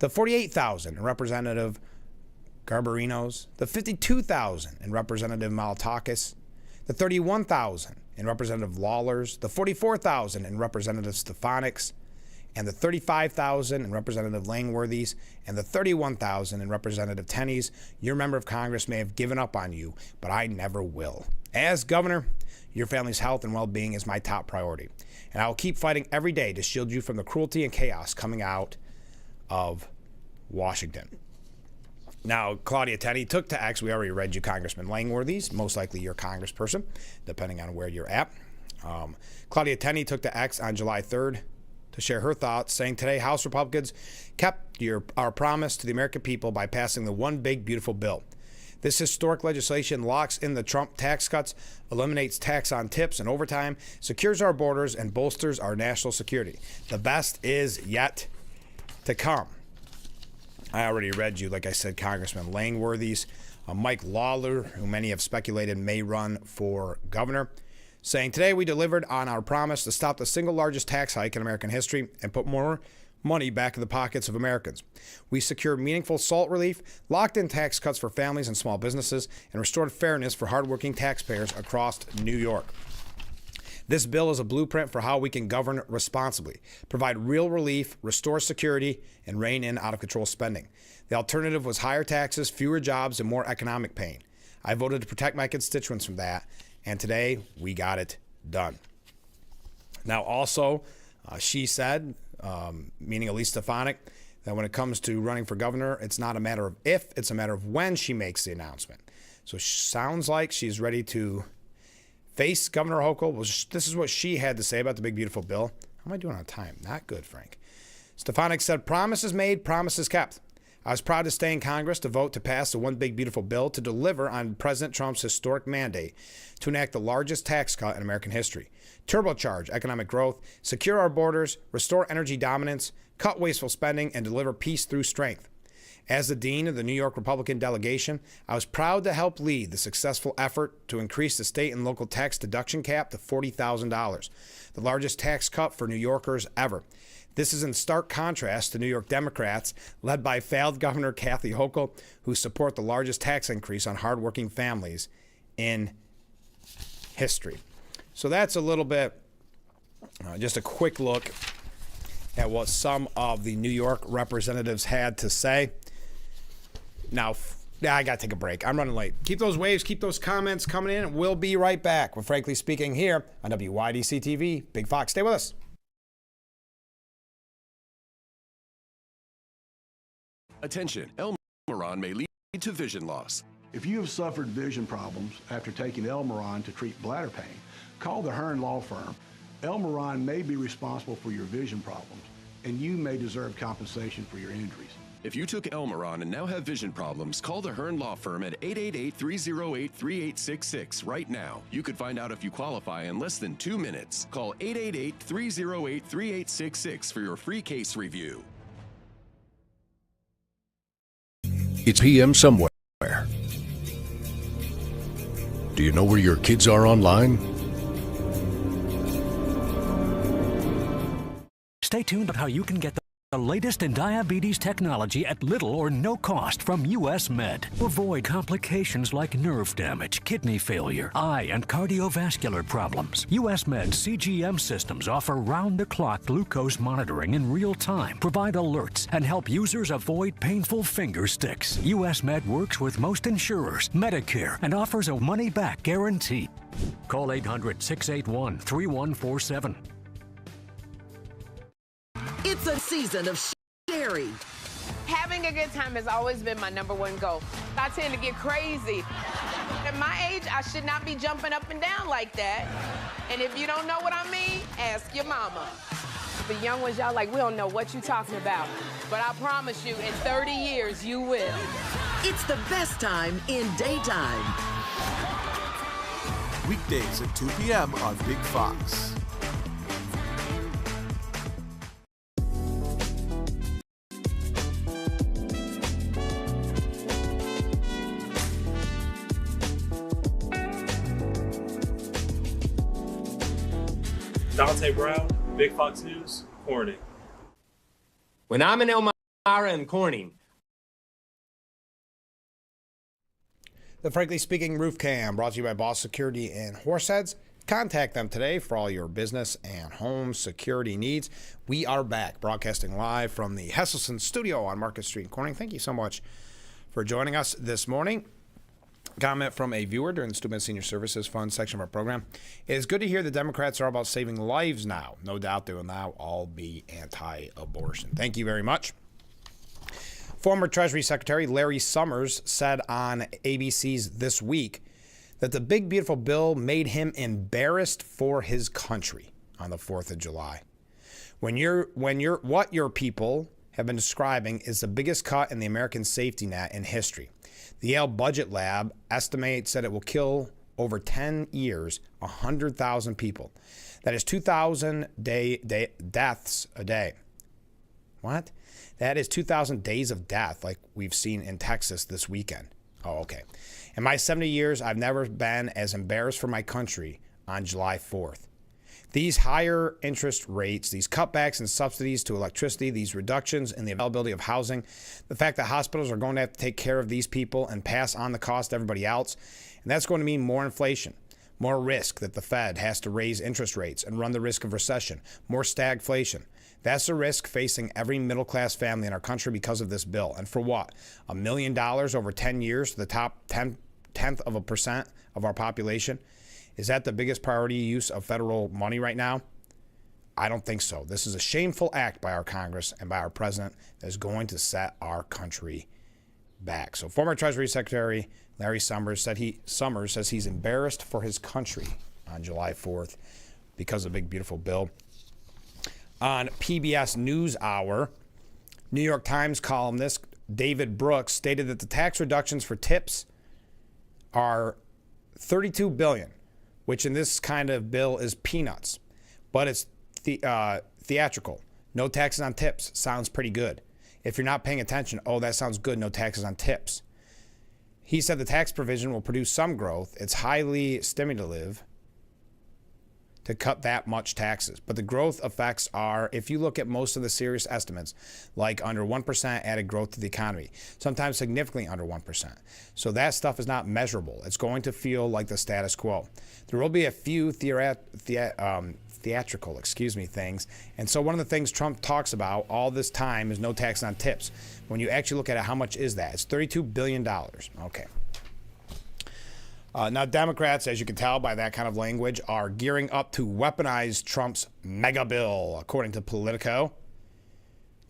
the 48,000 in Representative Garbarino's, the 52,000 in Representative Malatakis, the 31,000 in Representative Lawler's, the 44,000 in Representative Stefanik's, and the 35,000 in Representative Langworthy's, and the 31,000 in Representative Tenney's, your member of Congress may have given up on you, but I never will. As governor, your family's health and well-being is my top priority, and I will keep fighting every day to shield you from the cruelty and chaos coming out of Washington. Now, Claudia Tenney took to X. We already read you Congressman Langworthy's, most likely your congressperson, depending on where you're at. Claudia Tenney took to X on July 3rd to share her thoughts, saying today House Republicans kept our promise to the American people by passing the One Big Beautiful Bill. This historic legislation locks in the Trump tax cuts, eliminates tax on tips and overtime, secures our borders, and bolsters our national security. The best is yet to come. I already read you, like I said, Congressman Langworthy's, Mike Lawler, who many have speculated may run for governor, saying today we delivered on our promise to stop the single largest tax hike in American history and put more money back in the pockets of Americans. We secured meaningful SALT relief, locked in tax cuts for families and small businesses, and restored fairness for hardworking taxpayers across New York. This bill is a blueprint for how we can govern responsibly, provide real relief, restore security, and rein in out-of-control spending. The alternative was higher taxes, fewer jobs, and more economic pain. I voted to protect my constituents from that, and today we got it done. Now, also, she said, meaning Elise Stefanik, that when it comes to running for governor, it's not a matter of if, it's a matter of when she makes the announcement. So sounds like she's ready to face Governor Hochul. Well, this is what she had to say about the big, beautiful bill. How am I doing on time? Not good, Frank. Stefanik said, promises made, promises kept. I was proud to stay in Congress to vote to pass the One Big Beautiful Bill to deliver on President Trump's historic mandate to enact the largest tax cut in American history, turbocharge economic growth, secure our borders, restore energy dominance, cut wasteful spending, and deliver peace through strength. As the dean of the New York Republican delegation, I was proud to help lead the successful effort to increase the state and local tax deduction cap to $40,000, the largest tax cut for New Yorkers ever. This is in stark contrast to New York Democrats, led by failed Governor Kathy Hochul, who support the largest tax increase on hardworking families in history. So that's a little bit, just a quick look at what some of the New York representatives had to say. Now, I got to take a break. I'm running late. Keep those waves, keep those comments coming in. We'll be right back with Frankly Speaking here on WYDC TV. Big Fox, stay with us.
Attention, Elmeron may lead to vision loss.
If you have suffered vision problems after taking Elmeron to treat bladder pain, call the Hearn Law Firm. Elmeron may be responsible for your vision problems, and you may deserve compensation for your injuries.
If you took Elmeron and now have vision problems, call the Hearn Law Firm at 888-308-3866 right now. You could find out if you qualify in less than 2 minutes. Call 888-308-3866 for your free case review.
It's PM somewhere. Do you know where your kids are online?
Stay tuned on how you can get the The latest in diabetes technology at little or no cost from U.S. Med. Avoid complications like nerve damage, kidney failure, eye and cardiovascular problems. U.S. Med CGM systems offer round-the-clock glucose monitoring in real time, provide alerts, and help users avoid painful finger sticks. U.S. Med works with most insurers, Medicare, and offers a money-back guarantee. Call 800-681-3147.
It's a season of Sherry.
Having a good time has always been my #1 goal. I tend to get crazy. At my age, I should not be jumping up and down like that. And if you don't know what I mean, ask your mama. The young ones, y'all like, we don't know what you're talking about. But I promise you, in 30 years, you will.
It's the best time in daytime.
Weekdays at 2 p.m. on Big Fox.
Dante Brown, Big Fox News, Corning.
When I'm in Elmira and Corning.
The Frankly Speaking Roof Cam, brought to you by Boss Security in Horseheads. Contact them today for all your business and home security needs. We are back, broadcasting live from the Hesselson studio on Market Street in Corning. Thank you so much for joining us this morning. Comment from a viewer during the Student Senior Services Fund section of our program. It is good to hear the Democrats are about saving lives now. No doubt they will now all be anti-abortion. Thank you very much. Former Treasury Secretary Larry Summers said on ABC's This Week that the big, beautiful bill made him embarrassed for his country on the 4th of July. What your people have been describing is the biggest cut in the American safety net in history. The Yale Budget Lab estimates that it will kill over 10 years 100,000 people. That is 2,000 deaths a day. What? That is 2,000 days of death like we've seen in Texas this weekend. Oh, okay. In my 70 years, I've never been as embarrassed for my country on July 4th. These higher interest rates, these cutbacks in subsidies to electricity, these reductions in the availability of housing, the fact that hospitals are going to have to take care of these people and pass on the cost to everybody else, and that's going to mean more inflation, more risk that the Fed has to raise interest rates and run the risk of recession, more stagflation. That's the risk facing every middle-class family in our country because of this bill. And for what? $1 million over 10 years to the top 10th of a percent of our population? Is that the biggest priority use of federal money right now? I don't think so. This is a shameful act by our Congress and by our president that is going to set our country back. So former Treasury Secretary Larry Summers says he's embarrassed for his country on July 4th because of the big, beautiful bill. On PBS NewsHour, New York Times columnist David Brooks stated that the tax reductions for tips are $32 billion, which in this kind of bill is peanuts, but it's theatrical. No taxes on tips sounds pretty good. If you're not paying attention, oh, that sounds good, no taxes on tips. He said the tax provision will produce some growth. It's highly stimulative to cut that much taxes. But the growth effects are, if you look at most of the serious estimates, like under 1% added growth to the economy, sometimes significantly under 1%. So that stuff is not measurable. It's going to feel like the status quo. There will be a few theatrical things. And so one of the things Trump talks about all this time is no tax on tips. When you actually look at it, how much is that? It's $32 billion. Okay. Now, Democrats, as you can tell by that kind of language, are gearing up to weaponize Trump's mega bill, according to Politico.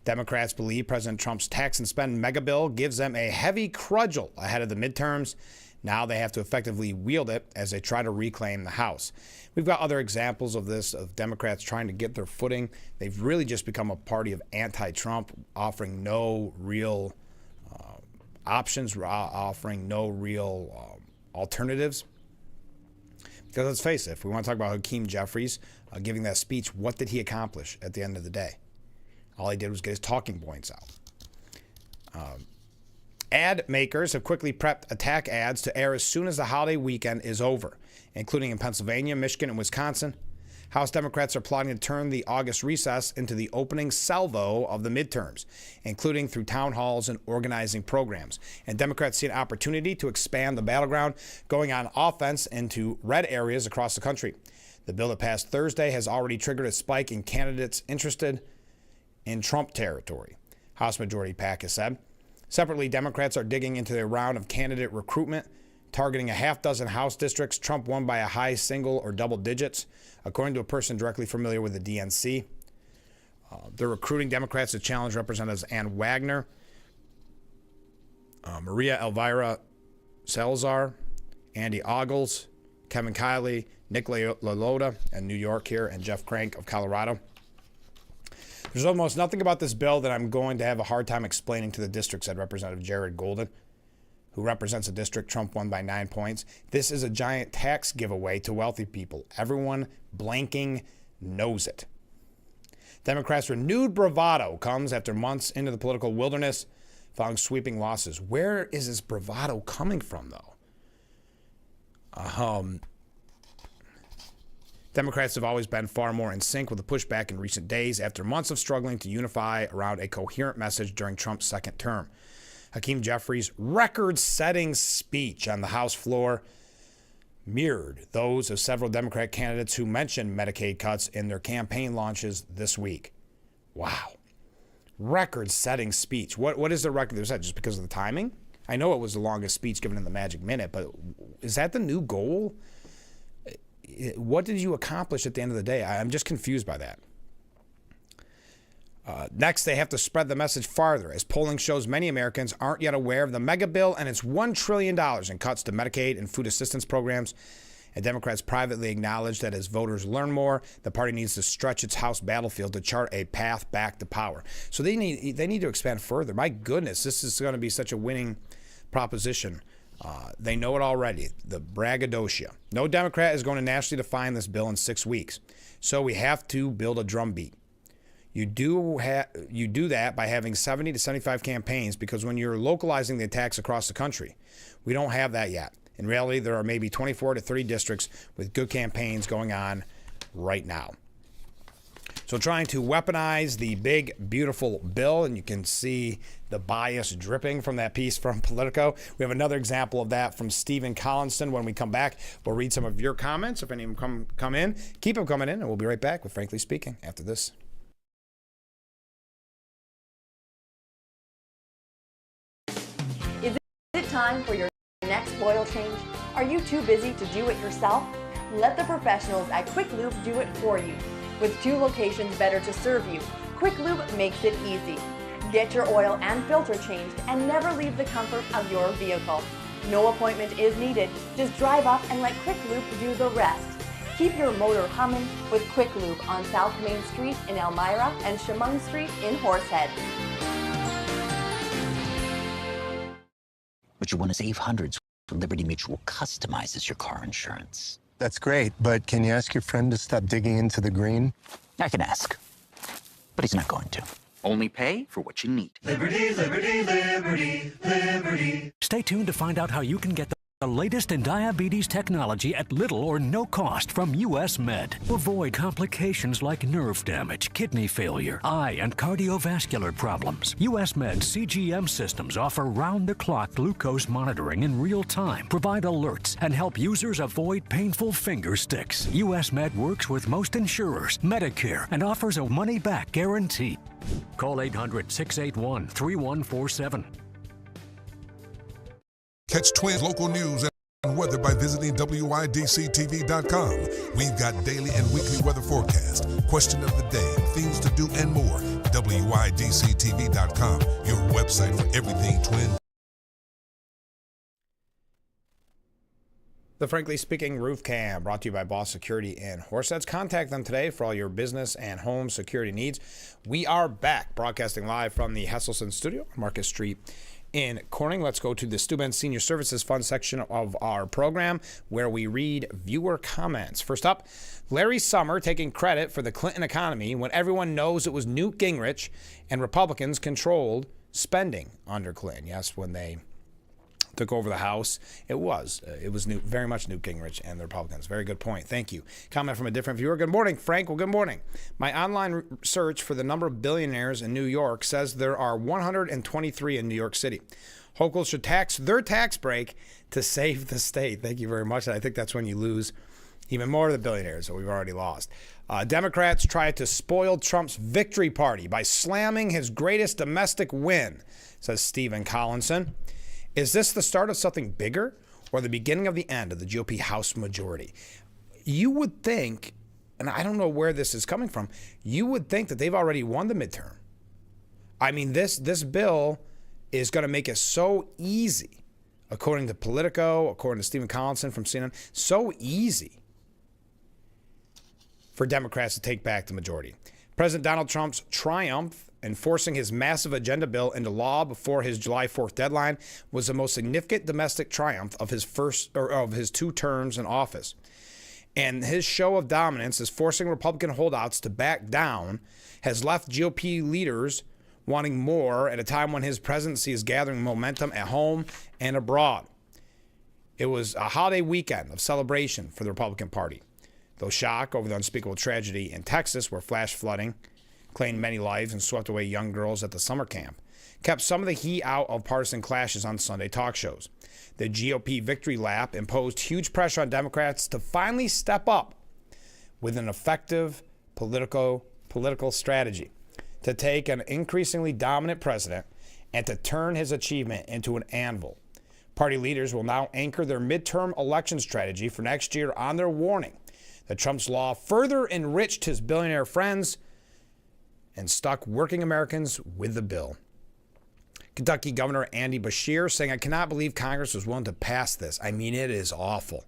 Democrats believe President Trump's tax and spend mega bill gives them a heavy cudgel ahead of the midterms. Now they have to effectively wield it as they try to reclaim the House. We've got other examples of this, of Democrats trying to get their footing. They've really just become a party of anti-Trump, offering no real options, offering no real alternatives. Because let's face it, if we want to talk about Hakeem Jeffries giving that speech, what did he accomplish at the end of the day? All he did was get his talking points out. Ad makers have quickly prepped attack ads to air as soon as the holiday weekend is over, including in Pennsylvania, Michigan, and Wisconsin. House Democrats are plotting to turn the August recess into the opening salvo of the midterms, including through town halls and organizing programs. And Democrats see an opportunity to expand the battleground, going on offense into red areas across the country. The bill that passed Thursday has already triggered a spike in candidates interested in Trump territory, House Majority PAC has said. Separately, Democrats are digging into their round of candidate recruitment, targeting a half dozen House districts Trump won by a high single or double digits, according to a person directly familiar with the DNC. They're recruiting Democrats to challenge Representatives Ann Wagner, Maria Elvira Salazar, Andy Ogles, Kevin Kiley, Nick LaLota in New York here, and Jeff Crank of Colorado. There's almost nothing about this bill that I'm going to have a hard time explaining to the district, said Representative Jared Golden, who represents a district Trump won by 9 points. This is a giant tax giveaway to wealthy people. Everyone blanking knows it. Democrats' renewed bravado comes after months into the political wilderness following sweeping losses. Where is this bravado coming from, though? Democrats have always been far more in sync with the pushback in recent days after months of struggling to unify around a coherent message during Trump's second term. Hakeem Jeffries' record-setting speech on the House floor mirrored those of several Democrat candidates who mentioned Medicaid cuts in their campaign launches this week. Wow. Record-setting speech. What is the record? Was that just because of the timing? I know it was the longest speech given in the Magic Minute, but is that the new goal? What did you accomplish at the end of the day? I'm just confused by that. Next, they have to spread the message farther, as polling shows many Americans aren't yet aware of the mega bill and its $1 trillion in cuts to Medicaid and food assistance programs. And Democrats privately acknowledge that as voters learn more, the party needs to stretch its House battlefield to chart a path back to power. So they need to expand further. My goodness, this is going to be such a winning proposition. They know it already, the braggadocio. No Democrat is going to nationally define this bill in 6 weeks. So we have to build a drumbeat. You do that by having 70 to 75 campaigns, because when you're localizing the attacks across the country, we don't have that yet. In reality, there are maybe 24 to 30 districts with good campaigns going on right now. So trying to weaponize the big, beautiful bill, and you can see the bias dripping from that piece from Politico. We have another example of that from Stephen Collinston. When we come back, we'll read some of your comments. If any of them come in, keep them coming in, and we'll be right back with Frankly Speaking after this.
Is it time for your next oil change? Are you too busy to do it yourself? Let the professionals at Quick Lube do it for you. With 2 locations better to serve you, Quick Lube makes it easy. Get your oil and filter changed and never leave the comfort of your vehicle. No appointment is needed. Just drive up and let Quick Lube do the rest. Keep your motor humming with Quick Lube on South Main Street in Elmira and Chemung Street in Horsehead.
But you want to save hundreds when Liberty Mutual customizes your car insurance.
That's great, but can you ask your friend to stop digging into the green?
I can ask, but he's not going to. Only pay for what you need.
Liberty, liberty, liberty, liberty. Stay tuned to find out how you can get the latest in diabetes technology at little or no cost from U.S. Med. Avoid complications like nerve damage, kidney failure, eye and cardiovascular problems. U.S. Med's CGM systems offer round-the-clock glucose monitoring in real time, provide alerts, and help users avoid painful finger sticks. U.S. Med works with most insurers, Medicare, and offers a money-back guarantee. Call 800-681-3147.
Catch Twins local news and weather by visiting WYDCTV.com. We've got daily and weekly weather forecast, question of the day, things to do, and more. WYDCTV.com, your website for everything Twins.
The Frankly Speaking Roof Cam, brought to you by Boss Security in Horseheads. Contact them today for all your business and home security needs. We are back, broadcasting live from the Hesselson studio on Market Street in Corning. Let's go to the Steuben Senior Services Fund section of our program, where we read viewer comments. First up, Larry Summer taking credit for the Clinton economy when everyone knows it was Newt Gingrich and Republicans controlled spending under Clinton. Yes, when they took over the House. It was very much Newt Gingrich and the Republicans. Very good point. Thank you. Comment from a different viewer. Good morning, Frank. Well, good morning. My online search for the number of billionaires in New York says there are 123 in New York City. Hochul should tax their tax break to save the state. Thank you very much. And I think that's when you lose even more of the billionaires that we've already lost. Democrats tried to spoil Trump's victory party by slamming his greatest domestic win, says Stephen Collinson. Is this the start of something bigger or the beginning of the end of the GOP House majority? You would think, and I don't know where this is coming from, you would think that they've already won the midterm. I mean, this bill is going to make it so easy, according to Politico, according to Stephen Collinson from CNN, so easy for Democrats to take back the majority. President Donald Trump's triumph in forcing his massive agenda bill into law before his July 4th deadline was the most significant domestic triumph of his 2 terms in office. And his show of dominance is forcing Republican holdouts to back down, has left GOP leaders wanting more at a time when his presidency is gathering momentum at home and abroad. It was a holiday weekend of celebration for the Republican Party. Though shock over the unspeakable tragedy in Texas, where flash flooding claimed many lives and swept away young girls at the summer camp, kept some of the heat out of partisan clashes on Sunday talk shows. The GOP victory lap imposed huge pressure on Democrats to finally step up with an effective political strategy to take an increasingly dominant president and to turn his achievement into an anvil. Party leaders will now anchor their midterm election strategy for next year on their warning that Trump's law further enriched his billionaire friends and stuck working Americans with the bill. Kentucky Governor Andy Beshear saying, "I cannot believe Congress was willing to pass this. I mean, it is awful."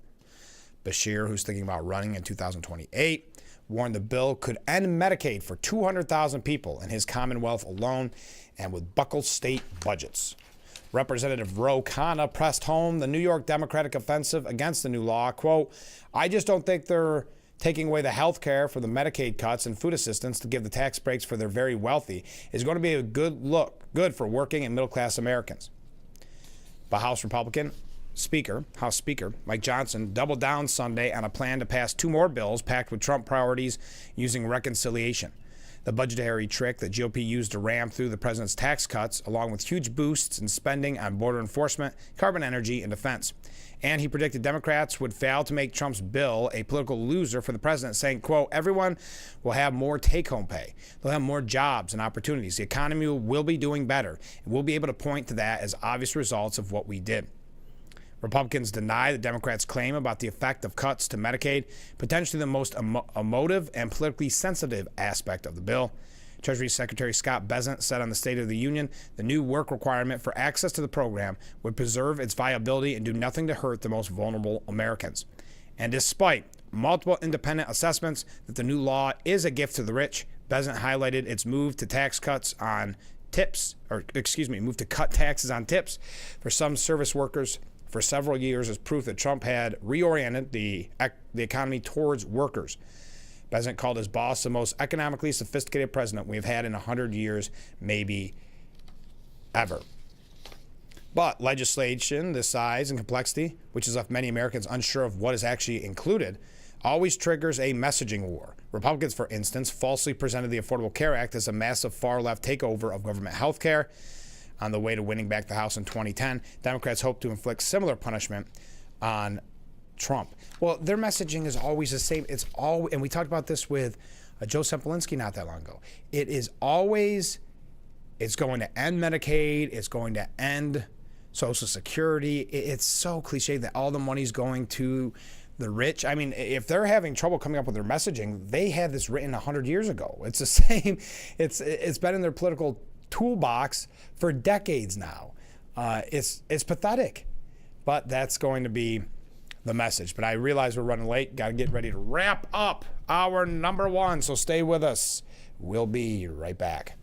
Beshear, who's thinking about running in 2028, warned the bill could end Medicaid for 200,000 people in his Commonwealth alone and would buckle state budgets. Representative Ro Khanna pressed home the New York Democratic offensive against the new law. Quote, "I just don't think they're taking away the health care for the Medicaid cuts and food assistance to give the tax breaks for their very wealthy is going to be a good for working and middle-class Americans." But House Speaker Mike Johnson doubled down Sunday on a plan to pass 2 more bills packed with Trump priorities using reconciliation. The budgetary trick that GOP used to ram through the president's tax cuts, along with huge boosts in spending on border enforcement, carbon energy, and defense. And he predicted Democrats would fail to make Trump's bill a political loser for the president, saying, quote, "Everyone will have more take-home pay. They'll have more jobs and opportunities. The economy will be doing better, and we'll be able to point to that as obvious results of what we did." Republicans deny the Democrats' claim about the effect of cuts to Medicaid, potentially the most emotive and politically sensitive aspect of the bill. Treasury Secretary Scott Bessent said on the State of the Union the new work requirement for access to the program would preserve its viability and do nothing to hurt the most vulnerable Americans. And despite multiple independent assessments that the new law is a gift to the rich, Bessent highlighted its move to cut taxes on tips for some service workers for several years as proof that Trump had reoriented the economy towards workers. Bessent called his boss the most economically sophisticated president we've had in 100 years, maybe ever. But legislation this size and complexity, which has left many Americans unsure of what is actually included, always triggers a messaging war. Republicans, for instance, falsely presented the Affordable Care Act as a massive far-left takeover of government health care. On the way to winning back the House in 2010, Democrats hope to inflict similar punishment on Trump. Well, their messaging is always the same. And we talked about this with Joe Semplinsky not that long ago. It's going to end Medicaid. It's going to end Social Security. It's so cliche that all the money's going to the rich. I mean, if they're having trouble coming up with their messaging, they had this written 100 years ago. It's the same. It's been in their political toolbox for decades now. It's pathetic, but that's going to be the message. But I realize we're running late. Got to get ready to wrap up our number 1. So stay with us. We'll be right back.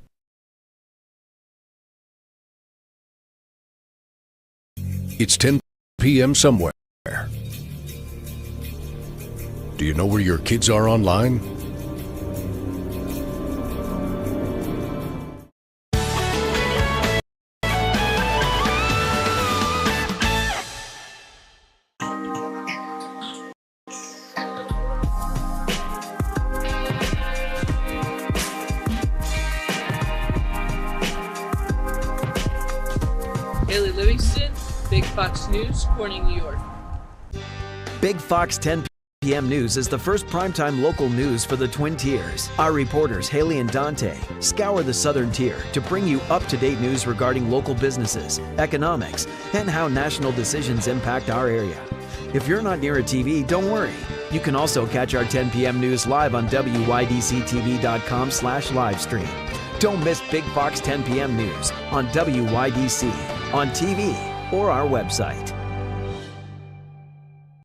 It's 10 p.m. somewhere. Do you know where your kids are online?
Haley Livingston, Big Fox News, Corning, New York.
Big Fox 10 p.m. News is the first primetime local news for the Twin Tiers. Our reporters, Haley and Dante, scour the southern tier to bring you up-to-date news regarding local businesses, economics, and how national decisions impact our area. If you're not near a TV, don't worry. You can also catch our 10 p.m. news live on WYDCTV.com/livestream. Don't miss Big Fox 10 p.m. news on WYDC, on TV, or our website.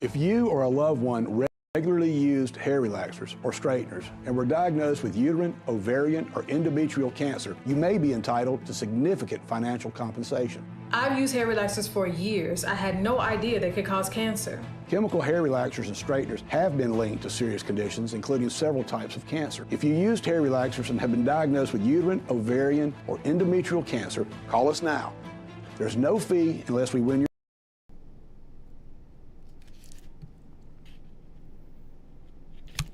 If you or a loved one regularly used hair relaxers or straighteners and were diagnosed with uterine, ovarian, or endometrial cancer, you may be entitled to significant financial compensation.
I've used hair relaxers for years. I had no idea they could cause cancer.
Chemical hair relaxers and straighteners have been linked to serious conditions, including several types of cancer. If you used hair relaxers and have been diagnosed with uterine, ovarian, or endometrial cancer, call us now. There's no fee unless we win your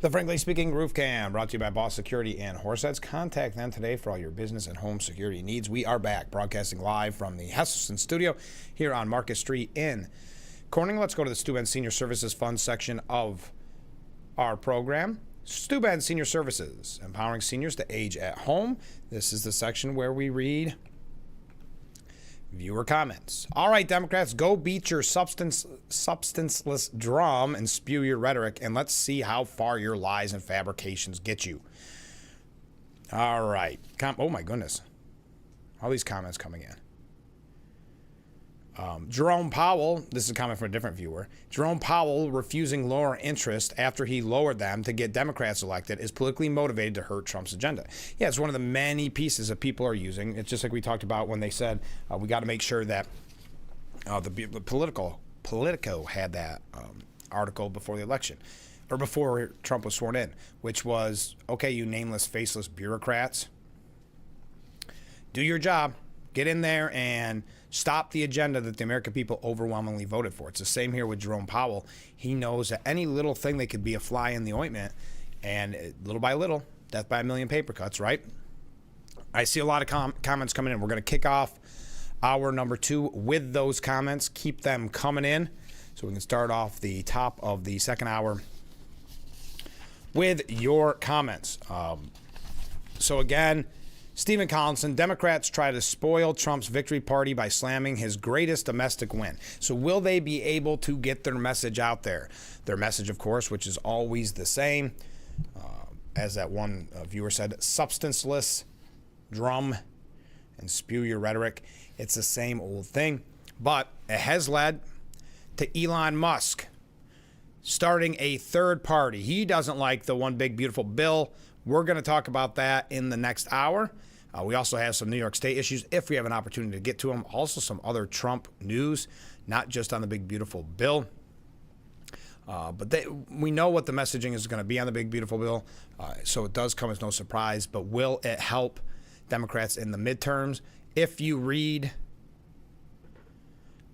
The Frankly Speaking Roof Cam, brought to you by Boss Security and Horseheads. Contact them today for all your business and home security needs. We are back, broadcasting live from the Hesselson studio here on Market Street in Corning. Let's go to the Stu Ben Senior Services Fund section of our program. Stu Ben Senior Services, empowering seniors to age at home. This is the section where we read viewer comments. All right, Democrats, go beat your substanceless drum and spew your rhetoric, and let's see how far your lies and fabrications get you. All right. Oh, my goodness. All these comments coming in. Jerome Powell, this is a comment from a different viewer. Jerome Powell refusing lower interest after he lowered them to get Democrats elected is politically motivated to hurt Trump's agenda. Yeah, it's one of the many pieces that people are using. It's just like we talked about when they said we got to make sure that the Politico had that article before the election, or before Trump was sworn in, which was, okay, you nameless, faceless bureaucrats, do your job. Get in there and stop the agenda that the American people overwhelmingly voted for. It's the same here with Jerome Powell. He knows that any little thing that could be a fly in the ointment, and little by little, death by a million paper cuts, right? I see a lot of comments coming in. We're going to kick off hour number 2 with those comments. Keep them coming in so we can start off the top of the second hour with your comments. So again, Stephen Collinson, Democrats try to spoil Trump's victory party by slamming his greatest domestic win. So will they be able to get their message out there? Their message, of course, which is always the same. As that one viewer said, substanceless drum and spew your rhetoric. It's the same old thing. But it has led to Elon Musk starting a third party. He doesn't like the one big beautiful bill. We're going to talk about that in the next hour. We also have some New York State issues if we have an opportunity to get to them. Also some other Trump news, not just on the big beautiful bill. But we know what the messaging is going to be on the big beautiful bill. So it does come as no surprise. But will it help Democrats in the midterms? If you read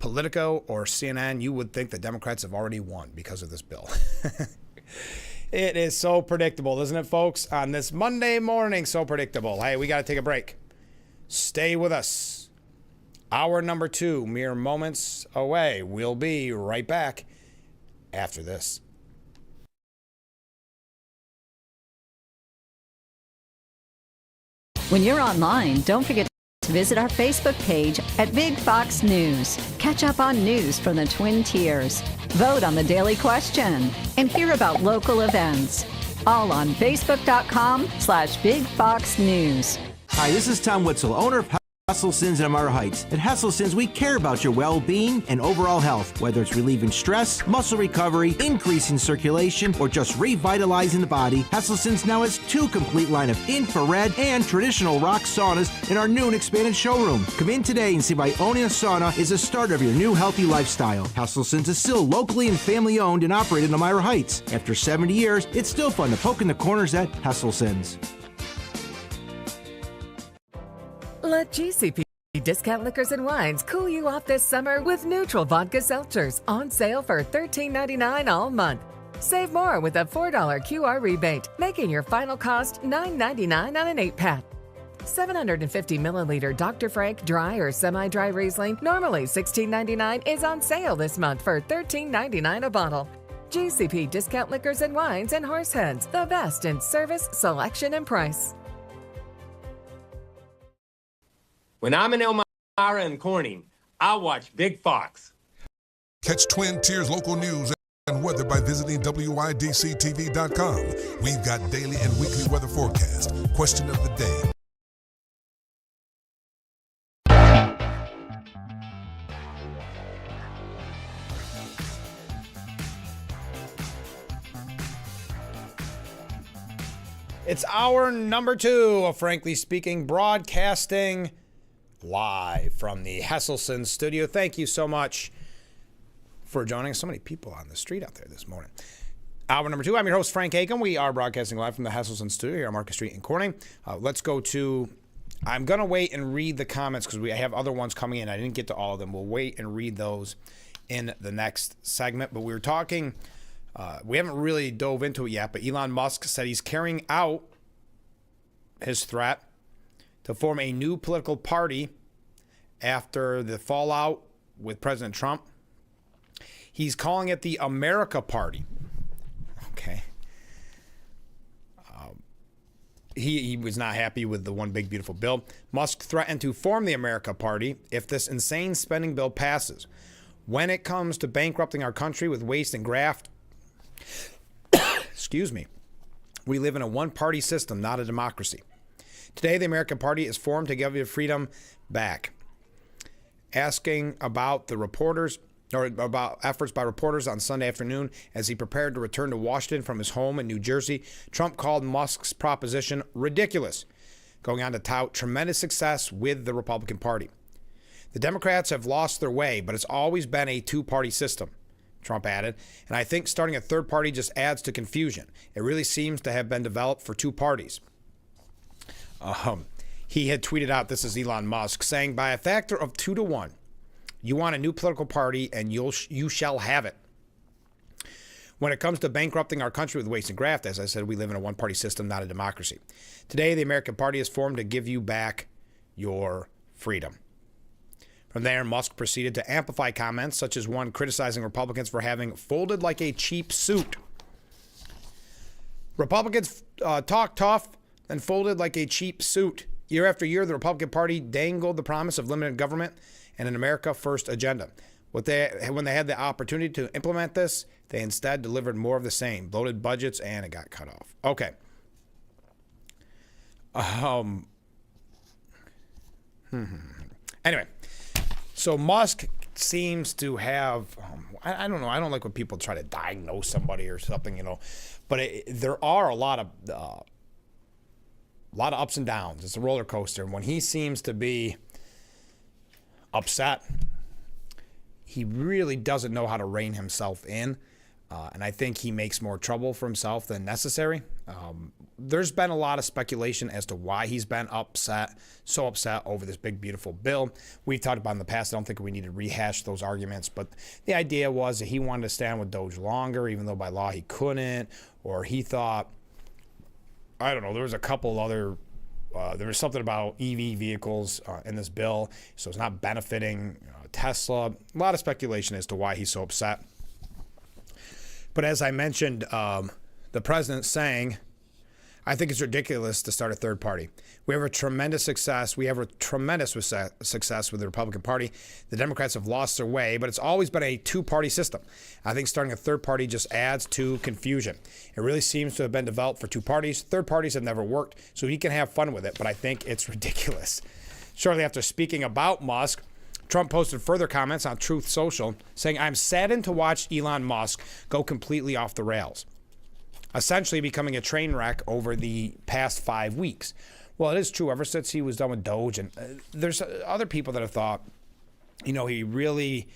Politico or CNN, you would think the Democrats have already won because of this bill. It is so predictable, isn't it, folks? On this Monday morning, so predictable. Hey, we got to take a break. Stay with us. Hour number 2, mere moments away. We'll be right back after this.
When you're online, don't forget to visit our Facebook page at Big Fox News. Catch up on news from the Twin Tiers. Vote on the daily question and hear about local events. All on Facebook.com/Big Fox News.
Hi, this is Tom Witzel, owner of Hesselson's in Amara Heights. At Hesselson's, we care about your well-being and overall health, whether it's relieving stress, muscle recovery, increasing circulation, or just revitalizing the body. Hesselson's now has 2 complete line of infrared and traditional rock saunas in our new and expanded showroom. Come in today and see why owning a sauna is the start of your new healthy lifestyle. Hesselson's is still locally and family-owned and operated in Amara Heights. After 70 years, it's still fun to poke in the corners at Hesselson's.
Let GCP Discount Liquors and Wines cool you off this summer with neutral vodka seltzers on sale for $13.99 all month. Save more with a $4 QR rebate, making your final cost $9.99 on an 8-pack. 750 milliliter Dr. Frank dry or semi-dry Riesling, normally $16.99, is on sale this month for $13.99 a bottle. GCP Discount Liquors and Wines and Horseheads, the best in service, selection, and price.
When I'm in Elmira and Corning, I watch Big Fox.
Catch Twin Tiers local news and weather by visiting WYDCTV.com. We've got daily and weekly weather forecast, question of the day.
It's hour number 2 of Frankly Speaking, broadcasting live from the Hesselson studio. Thank you so much for joining us. So many people on the street out there this morning. Hour number 2. I'm your host, Frank Aiken. We are broadcasting live from the Hesselson studio here on Market Street in Corning. Let's go to... I'm going to wait and read the comments because I have other ones coming in. I didn't get to all of them. We'll wait and read those in the next segment. But we were talking... we haven't really dove into it yet, but Elon Musk said he's carrying out his threat to form a new political party after the fallout with President Trump. He's calling it the America Party. Okay. He was not happy with the One Big Beautiful Bill. Musk threatened to form the America Party if this insane spending bill passes. When it comes to bankrupting our country with waste and graft, excuse me, we live in a one-party system, not a democracy. Today, the American Party is formed to give your freedom back. Asking about the reporters, or about efforts by reporters on Sunday afternoon as he prepared to return to Washington from his home in New Jersey, Trump called Musk's proposition ridiculous, going on to tout tremendous success with the Republican Party. The Democrats have lost their way, but it's always been a two-party system, Trump added, and I think starting a third party just adds to confusion. It really seems to have been developed for two parties. He had tweeted out, this is Elon Musk, saying, by a factor of 2 to 1, you want a new political party and you shall have it. When it comes to bankrupting our country with waste and graft, as I said, we live in a one-party system, not a democracy. Today, the American Party is formed to give you back your freedom. From there, Musk proceeded to amplify comments, such as one criticizing Republicans for having folded like a cheap suit. Republicans talk tough and folded like a cheap suit. Year after year, the Republican Party dangled the promise of limited government and an America First agenda. When they had the opportunity to implement this, they instead delivered more of the same. Bloated budgets, and it got cut off. Okay. Anyway, so Musk seems to have, I don't know, I don't like when people try to diagnose somebody or something, but there are a lot of ups and downs. It's a roller coaster. And when he seems to be upset, he really doesn't know how to rein himself in. And I think he makes more trouble for himself than necessary. There's been a lot of speculation as to why he's been so upset over this big, beautiful bill. We've talked about in the past. I don't think we need to rehash those arguments. But the idea was that he wanted to stand with Doge longer, even though by law he couldn't. Or he thought, I don't know, there was a couple other, there was something about EV vehicles in this bill. So it's not benefiting Tesla. A lot of speculation as to why he's so upset. But as I mentioned, the president saying, I think it's ridiculous to start a third party. We have a tremendous success. We have a tremendous success with the Republican Party. The Democrats have lost their way, but it's always been a two-party system. I think starting a third party just adds to confusion. It really seems to have been developed for two parties. Third parties have never worked, so he can have fun with it, but I think it's ridiculous. Shortly after speaking about Musk, Trump posted further comments on Truth Social saying, I'm saddened to watch Elon Musk go completely off the rails, essentially becoming a train wreck over the past 5 weeks. Well, it is true ever since he was done with Doge. And there's other people that have thought, he really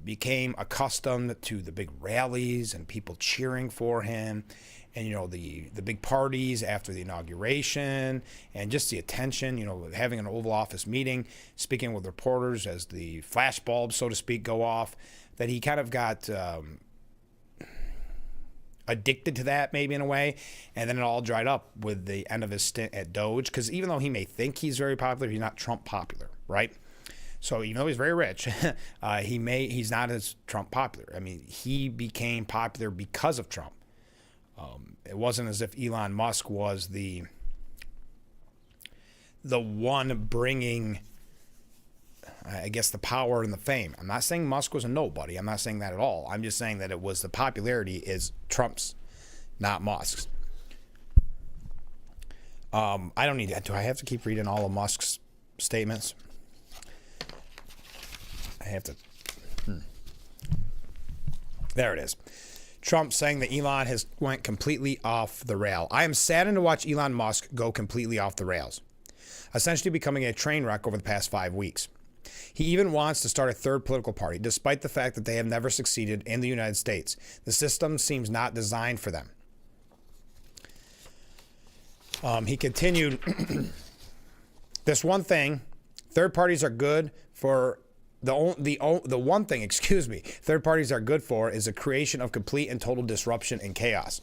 became accustomed to the big rallies and people cheering for him. And, the big parties after the inauguration and just the attention, having an Oval Office meeting, speaking with reporters as the flashbulbs, so to speak, go off, that he kind of got addicted to that maybe in a way, and then it all dried up with the end of his stint at Doge, because even though he may think he's very popular, he's not Trump popular, right? So even though he's very rich, he's not as Trump popular. I mean, he became popular because of Trump. It wasn't as if Elon Musk was the one bringing, I guess, the power and the fame. I'm not saying Musk was a nobody. I'm not saying that at all. I'm just saying that it was the popularity is Trump's, not Musk's. I don't need to. Do I have to keep reading all of Musk's statements? I have to. There it is. Trump saying that Elon has went completely off the rail. I am saddened to watch Elon Musk go completely off the rails, essentially becoming a train wreck over the past 5 weeks. He even wants to start a third political party, despite the fact that they have never succeeded in the United States. The system seems not designed for them. He continued, this one thing, third parties are good for, the one thing, third parties are good for is the creation of complete and total disruption and chaos.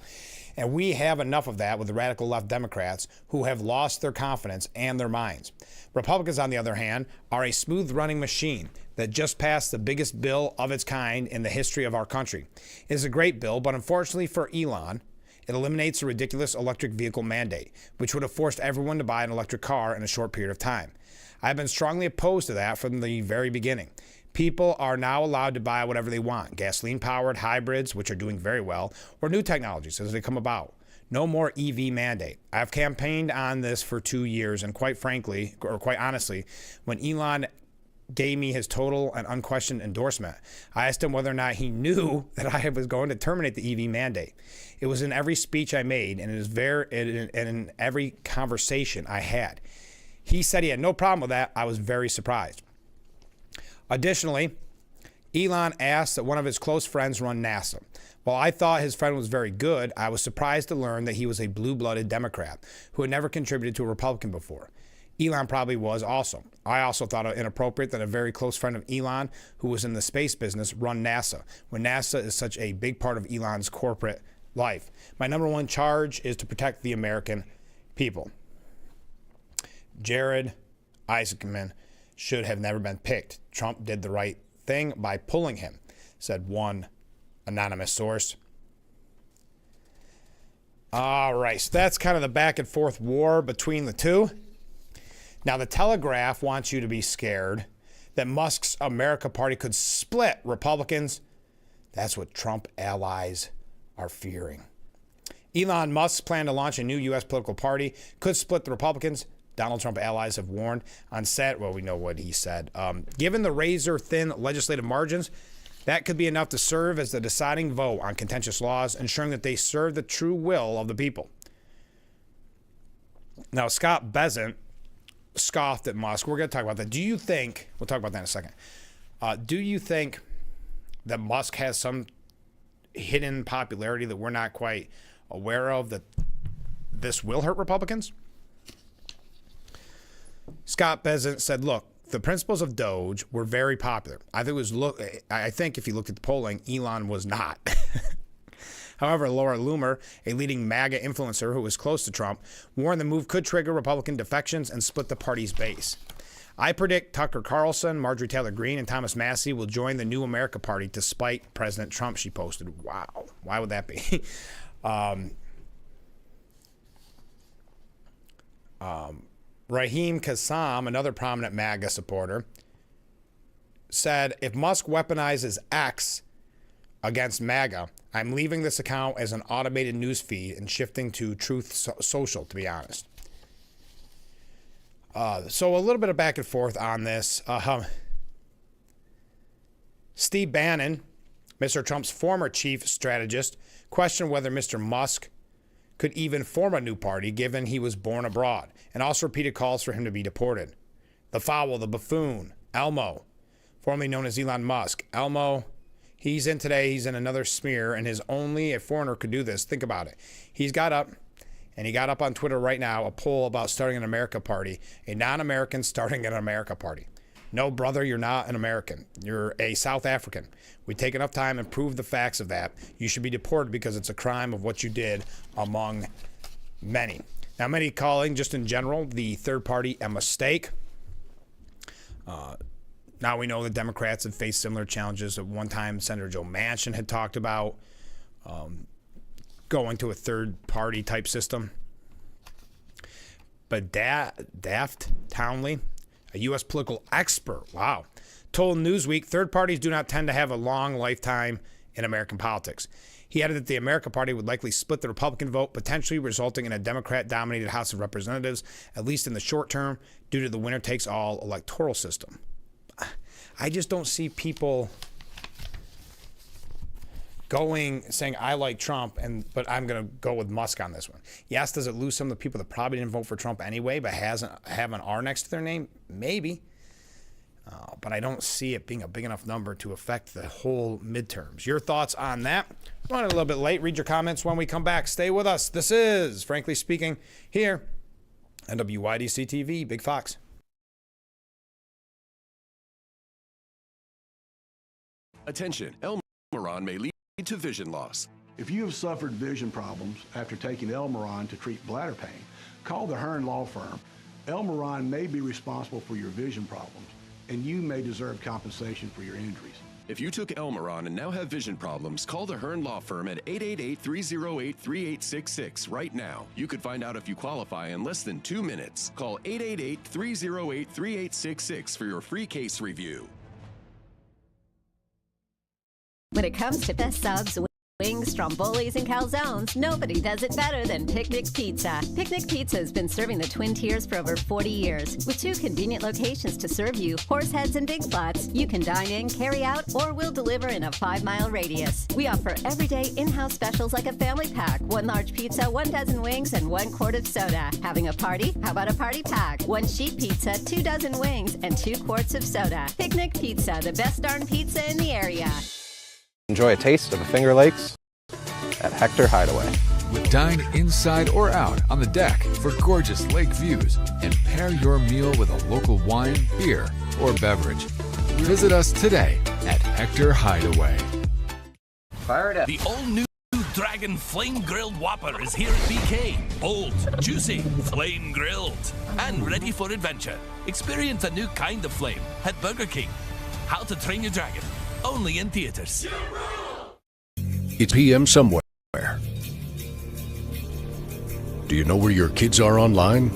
And we have enough of that with the radical left Democrats who have lost their confidence and their minds. Republicans, on the other hand, are a smooth-running machine that just passed the biggest bill of its kind in the history of our country. It is a great bill, but unfortunately for Elon, it eliminates a ridiculous electric vehicle mandate, which would have forced everyone to buy an electric car in a short period of time. I've been strongly opposed to that from the very beginning. People are now allowed to buy whatever they want, gasoline-powered hybrids, which are doing very well, or new technologies as they come about. No more EV mandate. I've campaigned on this for 2 years, and quite honestly, when Elon gave me his total and unquestioned endorsement, I asked him whether or not he knew that I was going to terminate the EV mandate. It was in every speech I made, and in every conversation I had. He said he had no problem with that. I was very surprised. Additionally, Elon asked that one of his close friends run NASA. While I thought his friend was very good, I was surprised to learn that he was a blue-blooded Democrat who had never contributed to a Republican before. Elon probably was also. I also thought it inappropriate that a very close friend of Elon, who was in the space business, run NASA, when NASA is such a big part of Elon's corporate life. My number one charge is to protect the American people. Jared Isaacman should have never been picked. Trump did the right thing by pulling him, said one anonymous source. All right, so that's kind of the back and forth war between the two. Now, the Telegraph wants you to be scared that Musk's America Party could split Republicans. That's what Trump allies are fearing. Elon Musk's plan to launch a new U.S. political party could split the Republicans. Donald Trump allies have warned on set. Well, we know what he said. Given the razor-thin legislative margins, that could be enough to serve as the deciding vote on contentious laws, ensuring that they serve the true will of the people. Now, Scott Bessent scoffed at Musk. We're going to talk about that. Do you think, we'll talk about that in a second. Do you think that Musk has some hidden popularity that we're not quite aware of, that this will hurt Republicans? Scott Bessent said, look, the principles of Doge were very popular. I think if you looked at the polling, Elon was not. However, Laura Loomer, a leading MAGA influencer who was close to Trump, warned the move could trigger Republican defections and split the party's base. I predict Tucker Carlson, Marjorie Taylor Greene, and Thomas Massie will join the New America Party to spite President Trump, she posted. Wow. Why would that be? Raheem Kassam, another prominent MAGA supporter, said, if Musk weaponizes X against MAGA, I'm leaving this account as an automated news feed and shifting to Truth Social, to be honest. So a little bit of back and forth on this. Steve Bannon, Mr. Trump's former chief strategist, questioned whether Mr. Musk could even form a new party given he was born abroad, and also repeated calls for him to be deported. The fowl, the buffoon, Elmo, formerly known as Elon Musk. Elmo, he's in today, he's in another smear, and only a foreigner could do this. Think about it. He got up on Twitter right now, a poll about starting an America party, a non-American starting an America party. No, brother, you're not an American. You're a South African. We take enough time and prove the facts of that. You should be deported because it's a crime of what you did, among many. Now, many calling, just in general, the third party a mistake. Now we know the Democrats have faced similar challenges. At one time, Senator Joe Manchin had talked about going to a third party type system. But Daft Townley, a U.S. political expert, told Newsweek third parties do not tend to have a long lifetime in American politics. He added that the America Party would likely split the Republican vote, potentially resulting in a Democrat-dominated House of Representatives, at least in the short term, due to the winner-takes-all electoral system. I just don't see people saying, I like Trump, but I'm going to go with Musk on this one. Yes, does it lose some of the people that probably didn't vote for Trump anyway, but have an R next to their name? Maybe. But I don't see it being a big enough number to affect the whole midterms. Your thoughts on that? Running a little bit late. Read your comments when we come back. Stay with us. This is, Frankly Speaking, here on WYDC TV, Big Fox.
Attention, Elmeron may lead to vision loss.
If you have suffered vision problems after taking Elmeron to treat bladder pain, call the Hearn Law Firm. Elmeron may be responsible for your vision problems, and you may deserve compensation for your injuries.
If you took Elmeron and now have vision problems, call the Hearn Law Firm at 888-308-3866 right now. You could find out if you qualify in less than 2 minutes. Call 888-308-3866 for your free case review.
When it comes to best subs, wings, strombolis, and calzones, nobody does it better than Picnic Pizza. Picnic Pizza has been serving the Twin Tiers for over 40 years. With 2 convenient locations to serve you, Horseheads and Big Flats, you can dine in, carry out, or we'll deliver in a 5-mile radius. We offer everyday in-house specials like a family pack, 1 large pizza, 1 dozen wings, and 1 quart of soda. Having a party? How about a party pack? 1 sheet pizza, 2 dozen wings, and 2 quarts of soda. Picnic Pizza, the best darn pizza in the area.
Enjoy a taste of the Finger Lakes at Hector Hideaway.
Dine inside or out on the deck for gorgeous lake views and pair your meal with a local wine, beer, or beverage. Visit us today at Hector Hideaway.
Fire it up.
The all-new Dragon Flame Grilled Whopper is here at BK. Bold, juicy, flame grilled, and ready for adventure. Experience a new kind of flame at Burger King. How to Train Your Dragon. Only in theaters.
It's PM somewhere. Do you know where your kids are online?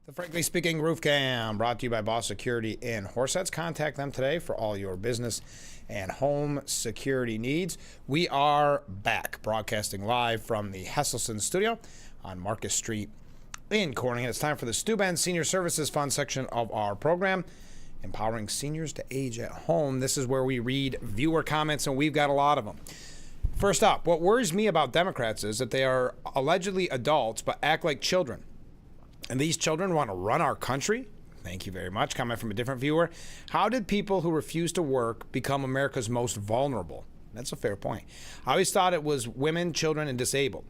The Frankly Speaking Roof Cam, brought to you by Boss Security in Horseheads. Contact them today for all your business and home security needs. We are back, broadcasting live from the Hesselson studio on Marcus Street in Corning. It's time for the Steuben Senior Services Fund section of our program, empowering seniors to age at home. This is where we read viewer comments, and we've got a lot of them. First up, what worries me about Democrats is that they are allegedly adults but act like children. And these children want to run our country? Thank you very much. Comment from a different viewer. How did people who refuse to work become America's most vulnerable? That's a fair point. I always thought it was women, children, and disabled.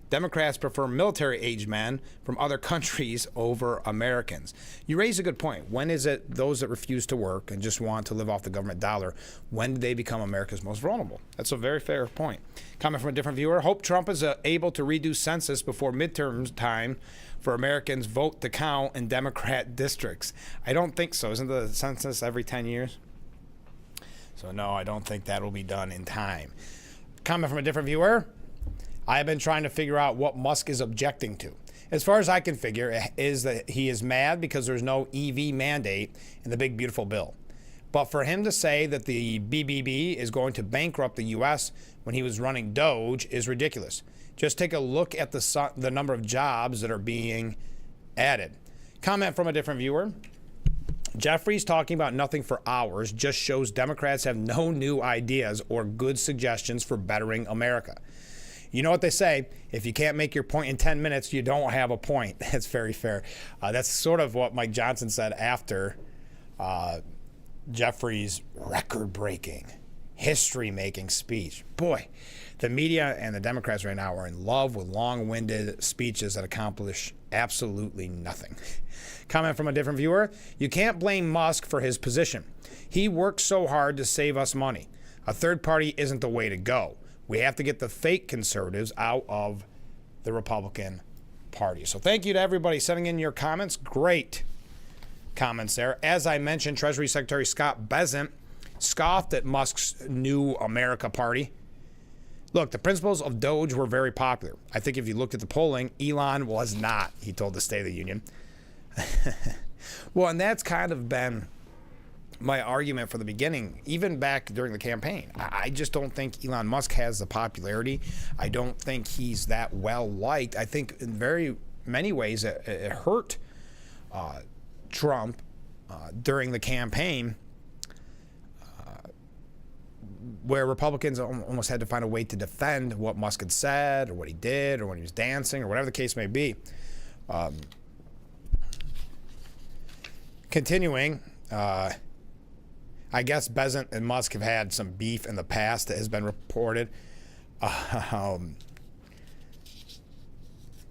Democrats prefer military-aged men from other countries over Americans. You raise a good point. When is it those that refuse to work and just want to live off the government dollar, when do they become America's most vulnerable? That's a very fair point. Comment from a different viewer. Hope Trump is able to redo census before midterm time for Americans vote to count in Democrat districts. I don't think so. Isn't the census every 10 years? So no, I don't think that will be done in time. Comment from a different viewer. I have been trying to figure out what Musk is objecting to. As far as I can figure, is that he is mad because there's no EV mandate in the big, beautiful bill. But for him to say that the BBB is going to bankrupt the U.S. when he was running Doge is ridiculous. Just take a look at the number of jobs that are being added. Comment from a different viewer. Jeffries talking about nothing for hours just shows Democrats have no new ideas or good suggestions for bettering America. You know what they say, if you can't make your point in 10 minutes, you don't have a point. That's very fair. That's sort of what Mike Johnson said after Jeffries' record-breaking, history-making speech. Boy, the media and the Democrats right now are in love with long-winded speeches that accomplish absolutely nothing. Comment from a different viewer. You can't blame Musk for his position. He worked so hard to save us money. A third party isn't the way to go. We have to get the fake conservatives out of the Republican Party. So thank you to everybody sending in your comments. Great comments there. As I mentioned, Treasury Secretary Scott Bessent scoffed at Musk's New America Party. Look, the principles of Doge were very popular. I think if you looked at the polling, Elon was not, he told the State of the Union. Well, and that's kind of been my argument for the beginning, even back during the campaign. I just don't think Elon Musk has the popularity. I don't think he's that well liked. I think in very many ways it hurt Trump during the campaign, where Republicans almost had to find a way to defend what Musk had said or what he did or when he was dancing or whatever the case may be. Continuing, I guess Bessent and Musk have had some beef in the past that has been reported.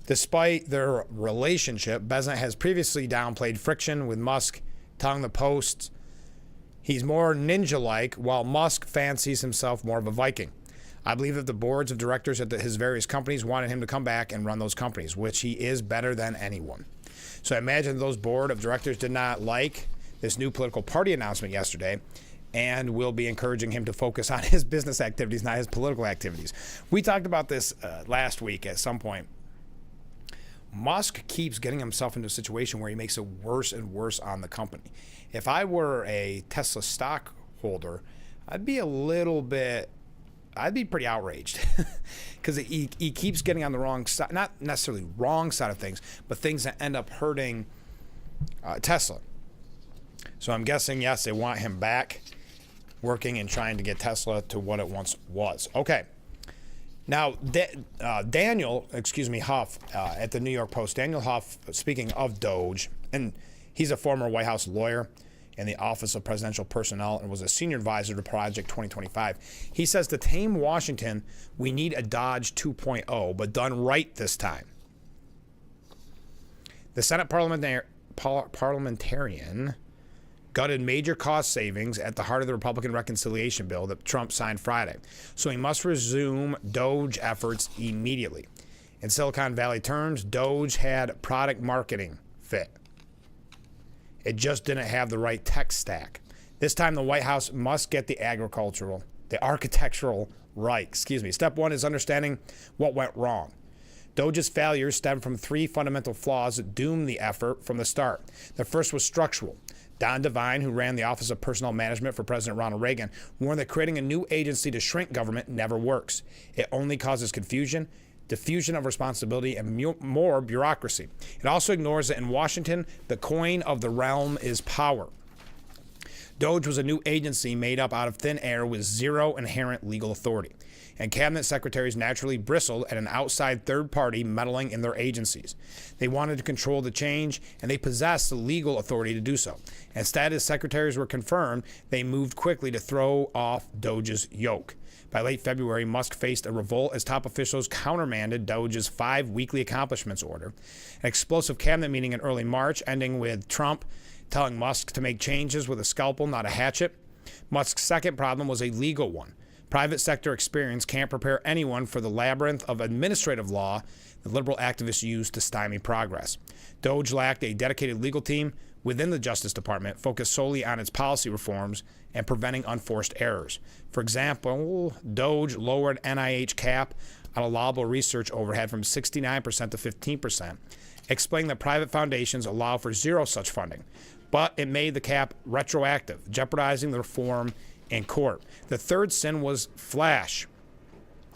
Despite their relationship, Bessent has previously downplayed friction with Musk, telling the Post he's more ninja-like, while Musk fancies himself more of a Viking. I believe that the boards of directors at his various companies wanted him to come back and run those companies, which he is better than anyone. So I imagine those board of directors did not like this new political party announcement yesterday and will be encouraging him to focus on his business activities, not his political activities. We talked about this last week at some point. Musk keeps getting himself into a situation where he makes it worse and worse on the company. If I were a Tesla stockholder, I'd be pretty outraged because he keeps getting on the wrong side, not necessarily wrong side of things, but things that end up hurting Tesla. So I'm guessing, yes, they want him back working and trying to get Tesla to what it once was. Okay. Now, Daniel Huff at the New York Post. Daniel Huff, speaking of Doge, and he's a former White House lawyer in the Office of Presidential Personnel and was a senior advisor to Project 2025. He says to tame Washington, we need a Dodge 2.0, but done right this time. The Senate parliamentarian gutted major cost savings at the heart of the Republican reconciliation bill that Trump signed Friday. So he must resume Doge efforts immediately. In Silicon Valley terms, Doge had product marketing fit. It just didn't have the right tech stack. This time the White House must get the architectural right. Step one is understanding what went wrong. Doge's failures stem from three fundamental flaws that doomed the effort from the start. The first was structural. Don Devine, who ran the Office of Personnel Management for President Ronald Reagan, warned that creating a new agency to shrink government never works. It only causes confusion, diffusion of responsibility, and more bureaucracy. It also ignores that in Washington, the coin of the realm is power. Doge was a new agency made up out of thin air with zero inherent legal authority. And cabinet secretaries naturally bristled at an outside third party meddling in their agencies. They wanted to control the change, and they possessed the legal authority to do so. Instead, as secretaries were confirmed, they moved quickly to throw off Doge's yoke. By late February, Musk faced a revolt as top officials countermanded Doge's 5 weekly accomplishments order. An explosive cabinet meeting in early March, ending with Trump telling Musk to make changes with a scalpel, not a hatchet. Musk's second problem was a legal one. Private sector experience can't prepare anyone for the labyrinth of administrative law the liberal activists used to stymie progress. Doge lacked a dedicated legal team within the Justice Department focused solely on its policy reforms and preventing unforced errors. For example, Doge lowered NIH cap on allowable research overhead from 69% to 15%, explaining that private foundations allow for zero such funding. But it made the cap retroactive, jeopardizing the reform in court. The third sin was flash.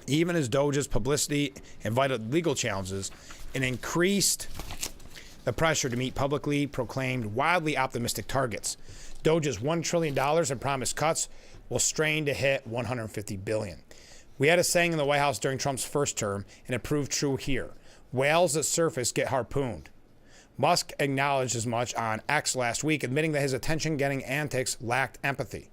Even as Doge's publicity invited legal challenges and increased the pressure to meet publicly proclaimed wildly optimistic targets. Doge's $1 trillion in promised cuts will strain to hit $150 billion. We had a saying in the White House during Trump's first term, and it proved true here. Whales that surface get harpooned. Musk acknowledged as much on X last week, admitting that his attention-getting antics lacked empathy.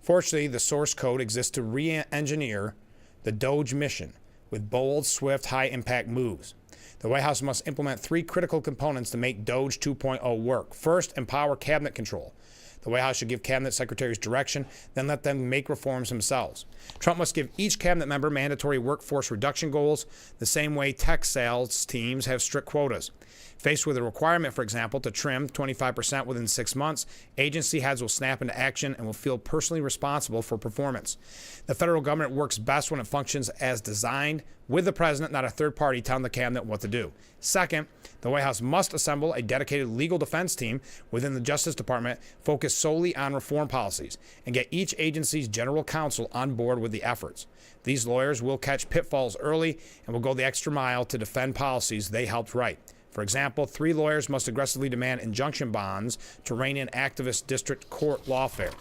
Fortunately, the source code exists to re-engineer the Doge mission with bold, swift, high-impact moves. The White House must implement 3 critical components to make Doge 2.0 work. First, empower cabinet control. The White House should give cabinet secretaries direction, then let them make reforms themselves. Trump must give each cabinet member mandatory workforce reduction goals, the same way tech sales teams have strict quotas. Faced with a requirement, for example, to trim 25% within 6 months, agency heads will snap into action and will feel personally responsible for performance. The federal government works best when it functions as designed, with the president, not a third party, telling the cabinet what to do. Second, the White House must assemble a dedicated legal defense team within the Justice Department focused solely on reform policies and get each agency's general counsel on board with the efforts. These lawyers will catch pitfalls early and will go the extra mile to defend policies they helped write. For example, 3 lawyers must aggressively demand injunction bonds to rein in activist district court lawfare.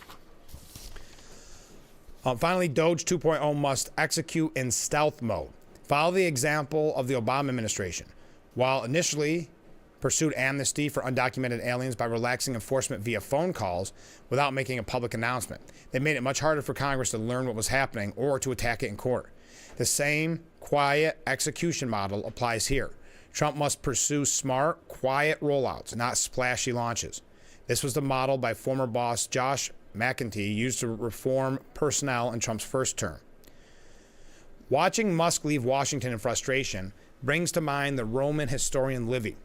Finally, Doge 2.0 must execute in stealth mode. Follow the example of the Obama administration. While initially pursued amnesty for undocumented aliens by relaxing enforcement via phone calls without making a public announcement, they made it much harder for Congress to learn what was happening or to attack it in court. The same quiet execution model applies here. Trump must pursue smart, quiet rollouts, not splashy launches. This was the model by former boss Josh McEntee used to reform personnel in Trump's first term. Watching Musk leave Washington in frustration brings to mind the Roman historian Livy.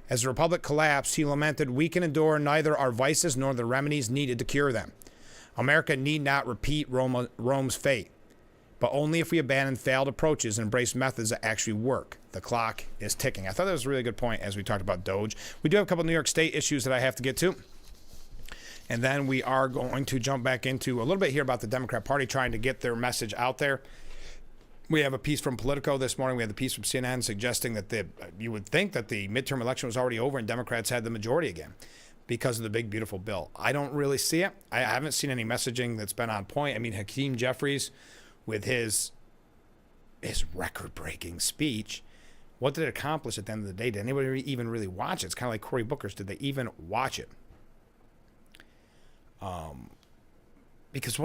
As the Republic collapsed, he lamented, "We can endure neither our vices nor the remedies needed to cure them. America need not repeat Rome's fate, but only if we abandon failed approaches and embrace methods that actually work. The clock is ticking." I thought that was a really good point as we talked about Doge. We do have a couple of New York State issues that I have to get to. And then we are going to jump back into a little bit here about the Democrat Party trying to get their message out there. We have a piece from Politico this morning. We have the piece from CNN suggesting that you would think that the midterm election was already over and Democrats had the majority again because of the big, beautiful bill. I don't really see it. I haven't seen any messaging that's been on point. I mean, Hakeem Jeffries with his record-breaking speech, what did it accomplish at the end of the day? Did anybody even really watch it? It's kind of like Cory Booker's. Did they even watch it? Because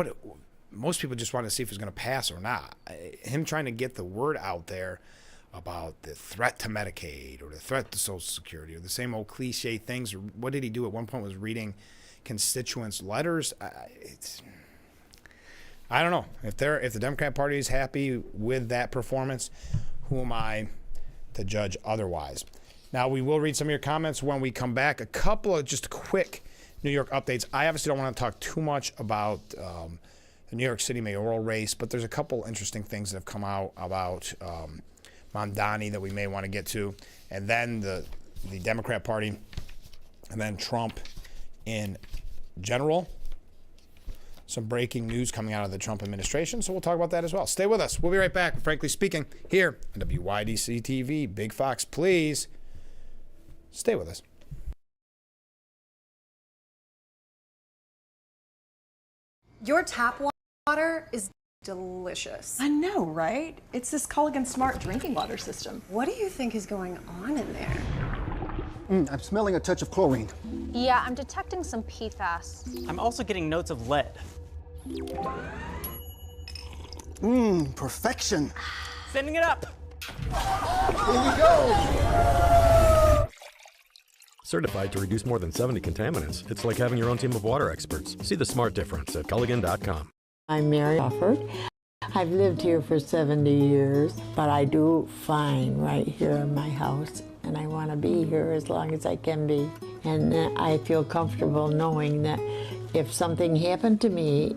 most people just want to see if it's going to pass or not. Him trying to get the word out there about the threat to Medicaid or the threat to Social Security or the same old cliche things. Or what did he do at one point? Was reading constituents' letters. I don't know if the Democrat Party is happy with that performance. Who am I to judge otherwise? Now we will read some of your comments when we come back. A couple of just quick New York updates. I obviously don't want to talk too much about the New York City mayoral race, but there's a couple interesting things that have come out about Mamdani that we may want to get to, and then the Democrat Party, and then Trump in general. Some breaking news coming out of the Trump administration, so we'll talk about that as well. Stay with us. We'll be right back, frankly speaking, here on WYDC TV. Big Fox, please stay with us.
Your tap water is delicious. I know, right? It's this Culligan Smart drinking water system. What do you think is going on in there?
I'm smelling a touch of chlorine.
Yeah, I'm detecting some PFAS.
I'm also getting notes of lead.
Perfection.
Sending it up.
Here we go.
Certified to reduce more than 70 contaminants. It's like having your own team of water experts. See the smart difference at Culligan.com.
I'm Mary Offord. I've lived here for 70 years, but I do fine right here in my house, and I want to be here as long as I can be. And I feel comfortable knowing that if something happened to me,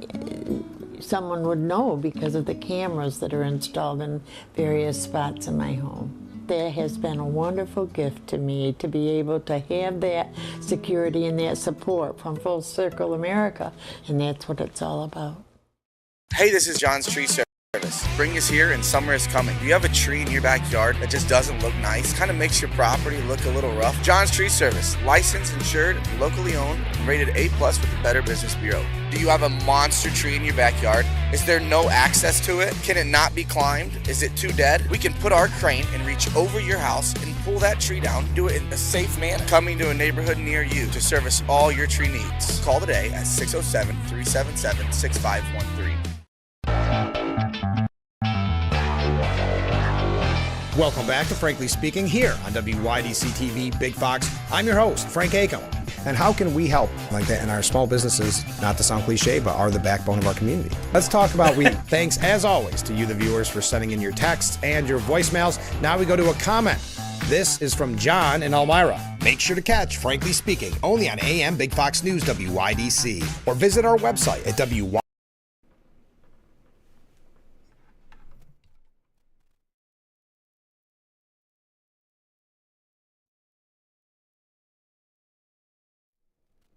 someone would know because of the cameras that are installed in various spots in my home. That has been a wonderful gift to me to be able to have that security and that support from Full Circle America, and that's what it's all about.
Hey, this is John Streeter.
Spring is here and summer is coming. Do you have a tree in your backyard that just doesn't look nice? Kind of makes your property look a little rough? John's Tree Service, licensed, insured, locally owned, and rated A+ with the Better Business Bureau. Do you have a monster tree in your backyard? Is there no access to it? Can it not be climbed? Is it too dead? We can put our crane and reach over your house and pull that tree down, do it in a safe manner. Coming to a neighborhood near you to service all your tree needs. Call today at 607-377-6513.
Welcome back to Frankly Speaking here on WYDC TV Big Fox. I'm your host, Frank Acom. And how can we help like that in our small businesses, not to sound cliche, but are the backbone of our community? Let's talk about we. Thanks, as always, to you, the viewers, for sending in your texts and your voicemails. Now we go to a comment. This is from John in Elmira. Make sure to catch Frankly Speaking only on AM Big Fox News WYDC or visit our website at WYDC.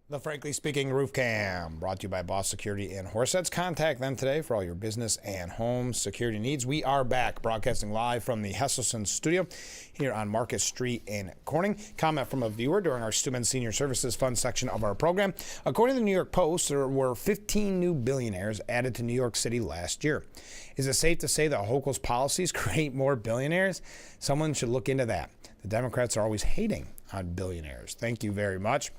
The Frankly Speaking Roof Cam, brought to you by Boss Security in Horseheads. Contact them today for all your business and home security needs. We are back, broadcasting live from the Hesselson studio here on Market Street in Corning. Comment from a viewer during our Student Senior Services Fund section of our program. According to the New York Post, there were 15 new billionaires added to New York City last year. Is it safe to say that Hochul's policies create more billionaires? Someone should look into that. The Democrats are always hating on billionaires. Thank you very much.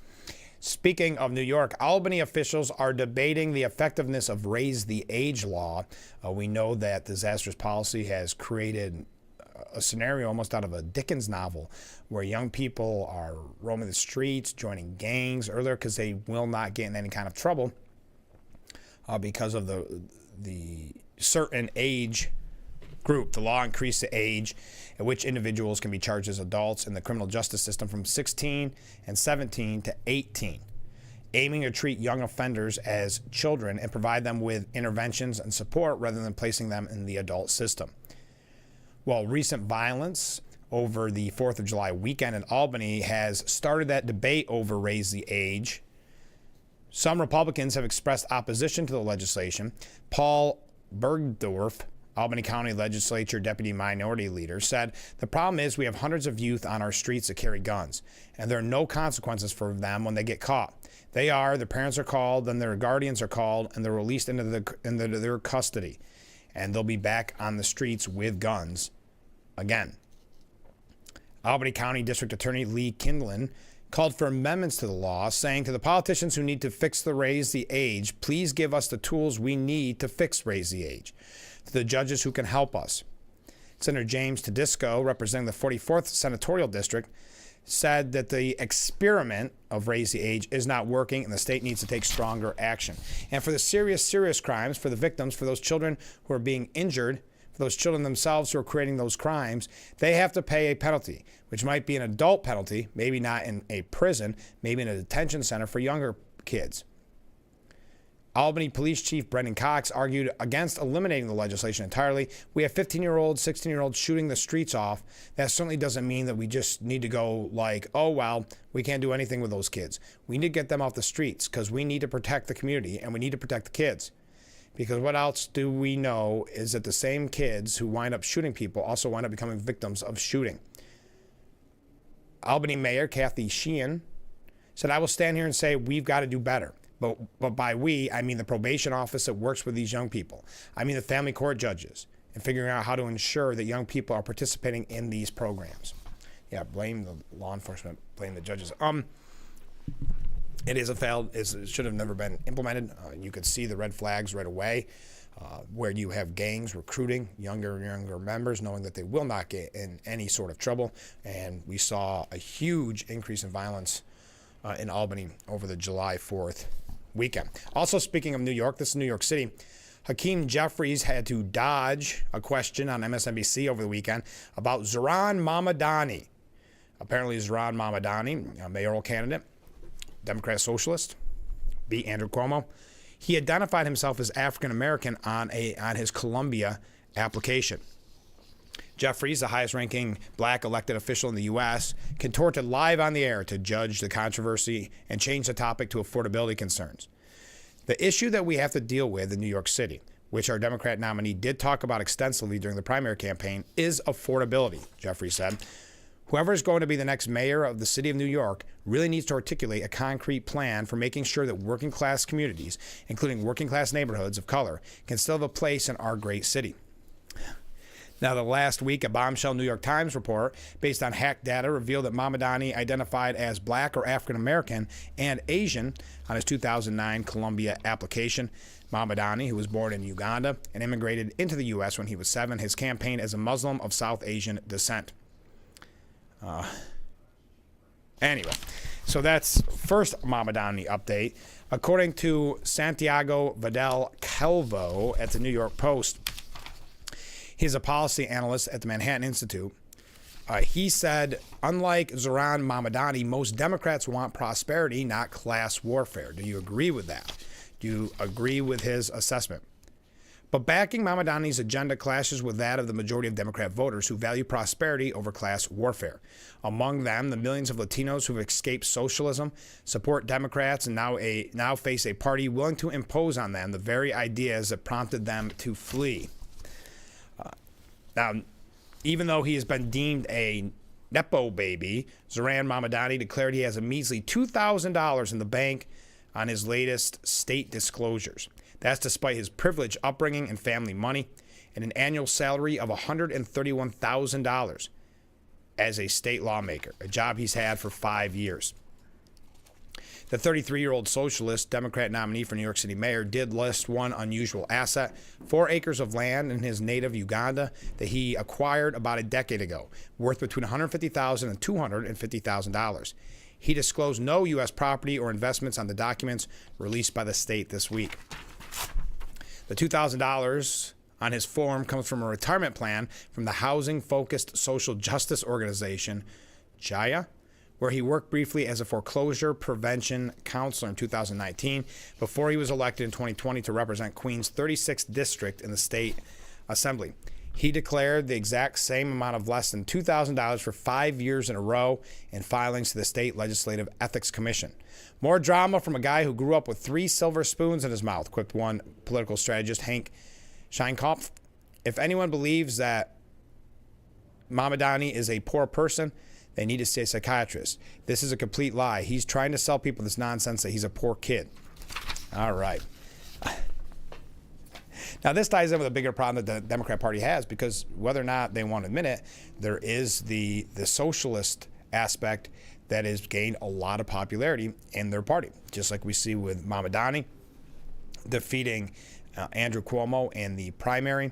Speaking of New York, Albany officials are debating the effectiveness of Raise the Age law. We know that disastrous policy has created a scenario almost out of a Dickens novel where young people are roaming the streets, joining gangs earlier because they will not get in any kind of trouble because of the certain age group. The law increased the age at which individuals can be charged as adults in the criminal justice system from 16 and 17 to 18, aiming to treat young offenders as children and provide them with interventions and support rather than placing them in the adult system. Well, recent violence over the 4th of July weekend in Albany has started that debate over Raise the Age. Some Republicans have expressed opposition to the legislation. Paul Bergdorf, Albany County Legislature Deputy Minority Leader, said, "The problem is we have hundreds of youth on our streets that carry guns, and there are no consequences for them when they get caught. Their parents are called, then their guardians are called, and they're released into their custody, and they'll be back on the streets with guns again." Albany County District Attorney Lee Kindlin called for amendments to the law, saying to the politicians who need to fix the Raise the Age, please give us the tools we need to fix Raise the Age. To the judges who can help us. Senator James Tedisco, representing the 44th Senatorial District, said that the experiment of Raise the Age is not working and the state needs to take stronger action. And for the serious crimes, for the victims, for those children who are being injured, for those children themselves who are creating those crimes, they have to pay a penalty, which might be an adult penalty, maybe not in a prison, maybe in a detention center for younger kids. Albany Police Chief Brendan Cox argued against eliminating the legislation entirely. We have 15-year-olds, 16-year-olds shooting the streets off. That certainly doesn't mean that we just need to go like, oh, well, we can't do anything with those kids. We need to get them off the streets because we need to protect the community and we need to protect the kids. Because what else do we know is that the same kids who wind up shooting people also wind up becoming victims of shooting. Albany Mayor Kathy Sheehan said, "I will stand here and say we've got to do better. But by we, I mean the probation office that works with these young people. I mean the family court judges and figuring out how to ensure that young people are participating in these programs." Yeah, blame the law enforcement, blame the judges. It is it should have never been implemented. You could see the red flags right away where you have gangs recruiting younger and younger members knowing that they will not get in any sort of trouble. And we saw a huge increase in violence in Albany over the July 4th weekend. Also, speaking of New York, this is New York City. Hakeem Jeffries had to dodge a question on MSNBC over the weekend about Zohran Mamdani. Apparently, Zohran Mamdani, a mayoral candidate, Democrat socialist, beat Andrew Cuomo. He identified himself as African American on his Columbia application. Jeffries, the highest-ranking black elected official in the U.S., contorted live on the air to judge the controversy and change the topic to affordability concerns. The issue that we have to deal with in New York City, which our Democrat nominee did talk about extensively during the primary campaign, is affordability, Jeffrey said. Whoever is going to be the next mayor of the city of New York really needs to articulate a concrete plan for making sure that working class communities, including working class neighborhoods of color, can still have a place in our great city. Now, the last week, a bombshell New York Times report based on hacked data revealed that Mamdani identified as black or African American and Asian on his 2009 Columbia application. Mamdani, who was born in Uganda and immigrated into the U.S. when he was 7, has campaigned as a Muslim of South Asian descent. Anyway, so that's first Mamdani update. According to Santiago Vidal Calvo at the New York Post, he's a policy analyst at the Manhattan Institute. He said, unlike Zoran Mamdani, most Democrats want prosperity, not class warfare. Do you agree with that? Do you agree with his assessment? But backing Mamdani's agenda clashes with that of the majority of Democrat voters who value prosperity over class warfare. Among them, the millions of Latinos who have escaped socialism support Democrats and now face a party willing to impose on them the very ideas that prompted them to flee. Now, even though he has been deemed a Nepo baby, Zoran Mamdani declared he has a measly $2,000 in the bank on his latest state disclosures. That's despite his privileged upbringing and family money and an annual salary of $131,000 as a state lawmaker, a job he's had for 5 years. The 33-year-old socialist Democrat nominee for New York City mayor did list one unusual asset, 4 acres of land in his native Uganda that he acquired about a decade ago, worth between $150,000 and $250,000. He disclosed no U.S. property or investments on the documents released by the state this week. The $2,000 on his form comes from a retirement plan from the housing-focused social justice organization, Jaya, where he worked briefly as a foreclosure prevention counselor in 2019 before he was elected in 2020 to represent Queens' 36th district in the state assembly. He declared the exact same amount of less than $2,000 for 5 years in a row in filings to the State Legislative Ethics Commission. More drama from a guy who grew up with 3 silver spoons in his mouth, quipped one political strategist, Hank Scheinkopf. If anyone believes that Mamdani is a poor person, they need to see a psychiatrist. This is a complete lie. He's trying to sell people this nonsense that he's a poor kid. All right. Now, this ties in with a bigger problem that the Democrat Party has, because whether or not they want to admit it, there is the socialist aspect that has gained a lot of popularity in their party, just like we see with Mamdani defeating Andrew Cuomo in the primary.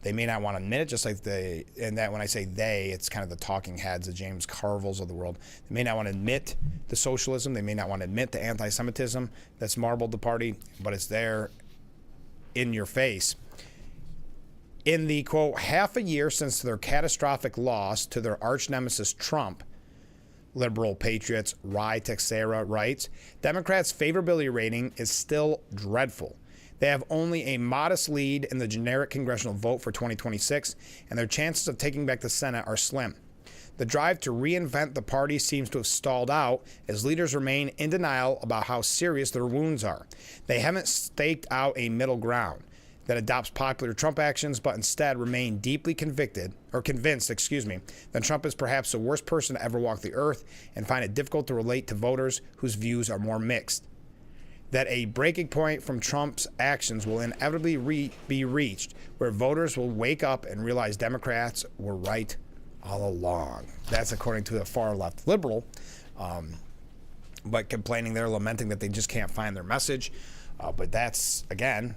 They may not want to admit it, just like and that when I say they, it's kind of the talking heads, the James Carvilles of the world. They may not want to admit the socialism. They may not want to admit the anti-Semitism that's marbled the party, but it's there in your face. In the, quote, half a year since their catastrophic loss to their arch nemesis Trump, liberal patriots Rai Texera writes, Democrats' favorability rating is still dreadful. They have only a modest lead in the generic congressional vote for 2026, and their chances of taking back the Senate are slim. The drive to reinvent the party seems to have stalled out as leaders remain in denial about how serious their wounds are. They haven't staked out a middle ground that adopts popular Trump actions, but instead remain deeply convinced, that Trump is perhaps the worst person to ever walk the earth, and find it difficult to relate to voters whose views are more mixed. That a breaking point from Trump's actions will inevitably be reached, where voters will wake up and realize Democrats were right all along. That's according to a far-left liberal, but complaining they're lamenting that they just can't find their message. But that's, again,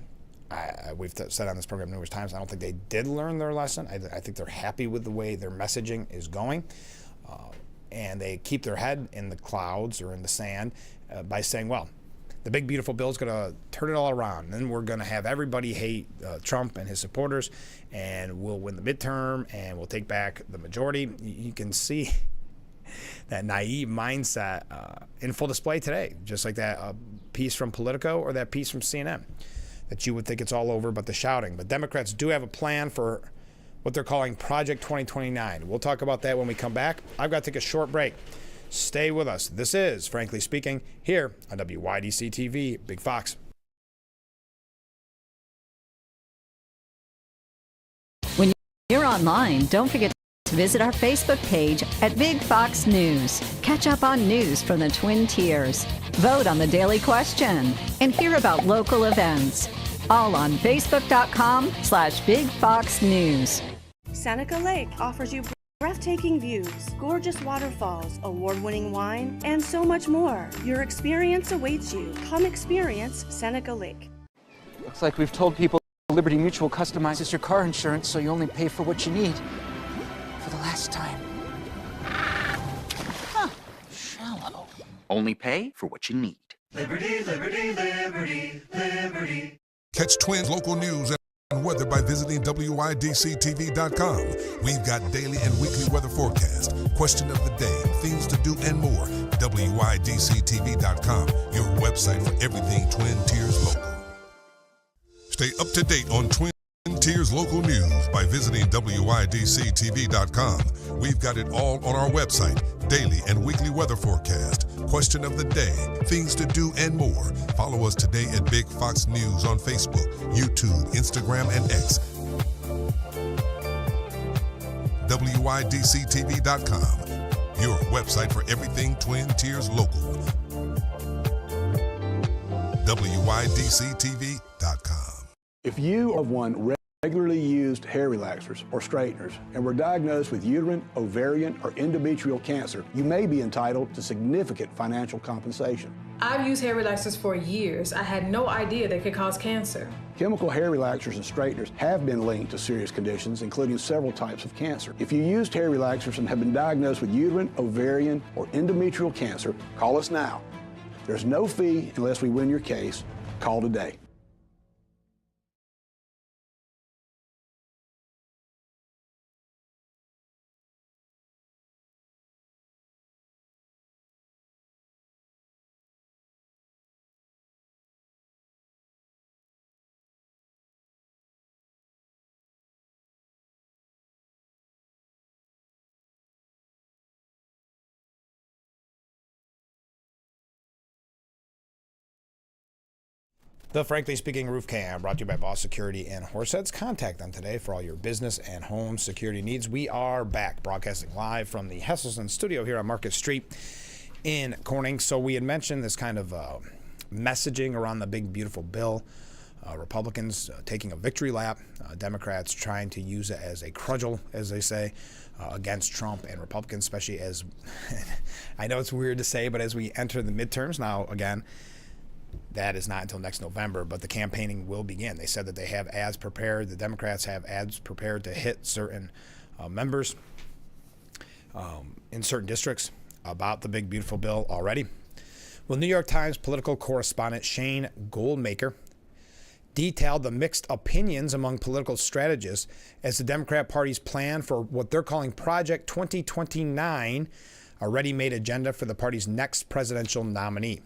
we've said on this program numerous times, I don't think they did learn their lesson. I think they're happy with the way their messaging is going. And they keep their head in the clouds or in the sand by saying, well, the big, beautiful bill is going to turn it all around. And then we're going to have everybody hate Trump and his supporters, and we'll win the midterm, and we'll take back the majority. You can see that naive mindset in full display today, just like that piece from Politico or that piece from CNN, that you would think it's all over but the shouting. But Democrats do have a plan for what they're calling Project 2029. We'll talk about that when we come back. I've got to take a short break. Stay with us. This is Frankly Speaking here on WYDC TV, Big Fox.
you're online, don't forget to visit our Facebook page at Big Fox News. Catch up on news from the Twin Tiers. Vote on the daily question and hear about local events. All on Facebook.com/Big Fox News.
Seneca Lake offers you breathtaking views, gorgeous waterfalls, award-winning wine, and so much more. Your experience awaits you. Come experience Seneca Lake.
Looks like we've told people Liberty Mutual customizes your car insurance so you only pay for what you need. For the last time. Huh. Shallow.
Only pay for what you need.
Liberty, liberty, liberty, liberty.
Catch Twins local news and weather by visiting WYDCTV.com. We've got daily and weekly weather forecast, question of the day, things to do, and more. WYDCTV.com, your website for everything Twin Tiers local. Stay up to date on Twin Tiers local news by visiting WYDCTV.com. We've got it all on our website, daily and weekly weather forecast, question of the day, things to do, and more. Follow us today at Big Fox News on Facebook, YouTube, Instagram, and X. WYDCTV.com, your website for everything Twin Tiers local. WYDCTV.com.
If you are one regularly used hair relaxers or straighteners and were diagnosed with uterine, ovarian, or endometrial cancer, you may be entitled to significant financial compensation.
I've used hair relaxers for years. I had no idea they could cause cancer.
Chemical hair relaxers and straighteners have been linked to serious conditions, including several types of cancer. If you used hair relaxers and have been diagnosed with uterine, ovarian, or endometrial cancer, call us now. There's no fee unless we win your case. Call today.
The Frankly Speaking Roof Cam brought to you by Boss Security and Horseheads. Contact them today for all your business and home security needs. We are back broadcasting live from the Hesselson studio here on Market Street in Corning. So we had mentioned this kind of messaging around the big, beautiful bill. Republicans taking a victory lap. Democrats trying to use it as a cudgel, as they say, against Trump and Republicans, especially as, I know it's weird to say, but as we enter the midterms now, again, that is not until next November, but the campaigning will begin. They said that they have ads prepared. The Democrats have ads prepared to hit certain members in certain districts about the big, beautiful bill already. Well, New York Times political correspondent Shane Goldmaker detailed the mixed opinions among political strategists as the Democrat Party's plan for what they're calling Project 2029, a ready-made agenda for the party's next presidential nominee.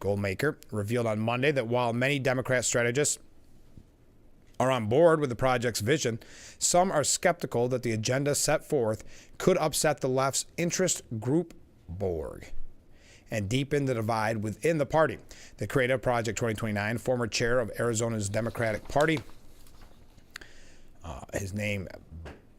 Goldmaker revealed on Monday that while many Democrat strategists are on board with the project's vision, some are skeptical that the agenda set forth could upset the left's interest group Borg and deepen the divide within the party. The creator of Project 2029, former chair of Arizona's Democratic Party, his name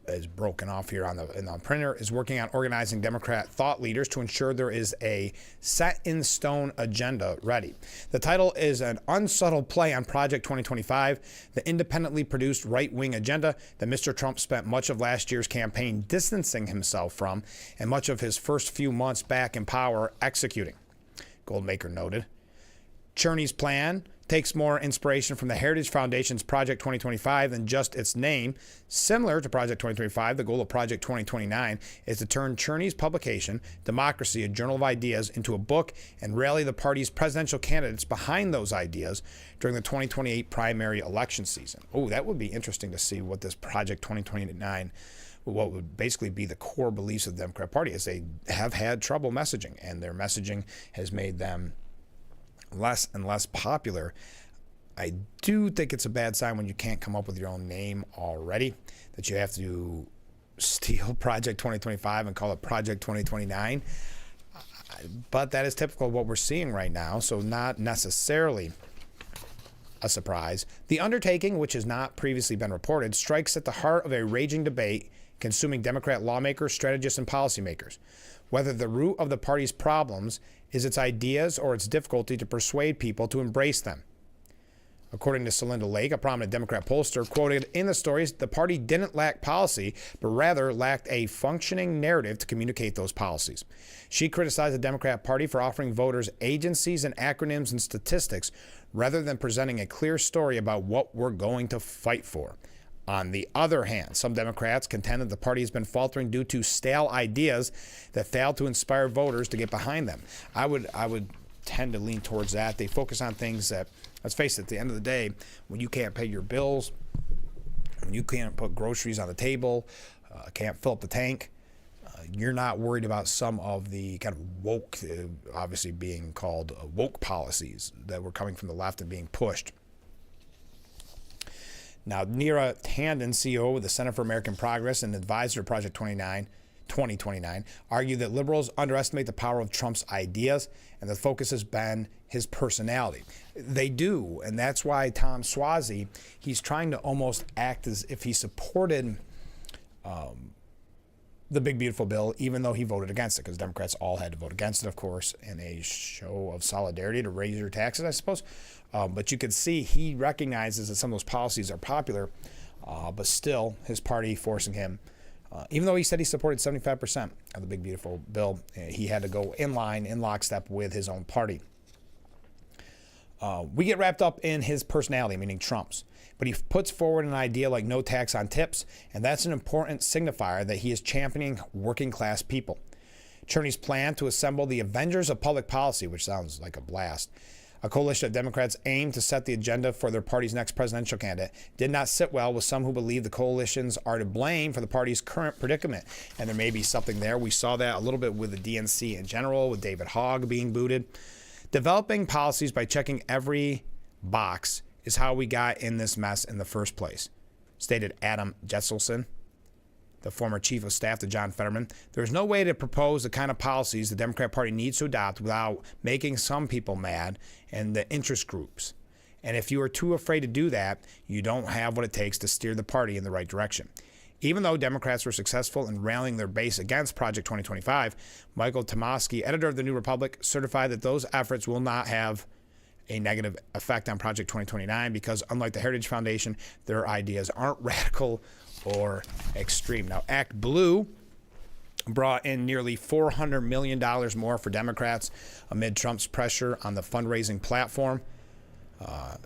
is broken off here in the printer, is working on organizing Democrat thought leaders to ensure there is a set-in-stone agenda ready. The title is an unsubtle play on Project 2025, the independently produced right-wing agenda that Mr. Trump spent much of last year's campaign distancing himself from and much of his first few months back in power executing. Goldmaker noted. Cherney's plan takes more inspiration from the Heritage Foundation's Project 2025 than just its name. Similar to Project 2025, the goal of Project 2029 is to turn Cherney's publication, Democracy, a Journal of Ideas, into a book and rally the party's presidential candidates behind those ideas during the 2028 primary election season. Oh, that would be interesting to see what this Project 2029, what would basically be the core beliefs of the Democrat Party, as they have had trouble messaging, and their messaging has made them less and less popular. I do think it's a bad sign when you can't come up with your own name already, that you have to steal Project 2025 and call it Project 2029. But that is typical of what we're seeing right now, so not necessarily a surprise, the undertaking, which has not previously been reported, strikes at the heart of a raging debate consuming Democrat lawmakers, strategists, and policymakers. Whether the root of the party's problems is its ideas or its difficulty to persuade people to embrace them. According to Celinda Lake, a prominent Democrat pollster, quoted in the stories, the party didn't lack policy, but rather lacked a functioning narrative to communicate those policies. She criticized the Democrat Party for offering voters agencies and acronyms and statistics rather than presenting a clear story about what we're going to fight for. On the other hand, some Democrats contend that the party has been faltering due to stale ideas that failed to inspire voters to get behind them. I would tend to lean towards that. They focus on things that, let's face it, at the end of the day, when you can't pay your bills, when you can't put groceries on the table, can't fill up the tank, you're not worried about some of the kind of woke, obviously being called woke policies that were coming from the left and being pushed. Now, Neera Tanden, CEO of the Center for American Progress and advisor to Project 2029, argued that liberals underestimate the power of Trump's ideas and the focus has been his personality. They do, and that's why Tom Suozzi, he's trying to almost act as if he supported the Big Beautiful Bill, even though he voted against it, because Democrats all had to vote against it, of course, in a show of solidarity to raise your taxes, I suppose. But you could see he recognizes that some of those policies are popular, but still his party forcing him, even though he said he supported 75% of the Big Beautiful Bill, he had to go in line, in lockstep with his own party. We get wrapped up in his personality, meaning Trump's. But he puts forward an idea like no tax on tips, and that's an important signifier that he is championing working class people. Cherney's plan to assemble the Avengers of Public Policy, which sounds like a blast, a coalition of Democrats aimed to set the agenda for their party's next presidential candidate, did not sit well with some who believe the coalitions are to blame for the party's current predicament. And there may be something there. We saw that a little bit with the DNC in general, with David Hogg being booted. Developing policies by checking every box is how we got in this mess in the first place, stated Adam Jetselson, the former chief of staff to John Fetterman. There's no way to propose the kind of policies the Democrat Party needs to adopt without making some people mad and the interest groups. And if you are too afraid to do that, you don't have what it takes to steer the party in the right direction. Even though Democrats were successful in rallying their base against Project 2025, Michael Tomasky, editor of The New Republic, certified that those efforts will not have a negative effect on Project 2029 because, unlike the Heritage Foundation, their ideas aren't radical or extreme. Now, Act Blue brought in nearly $400 million more for Democrats amid Trump's pressure on the fundraising platform.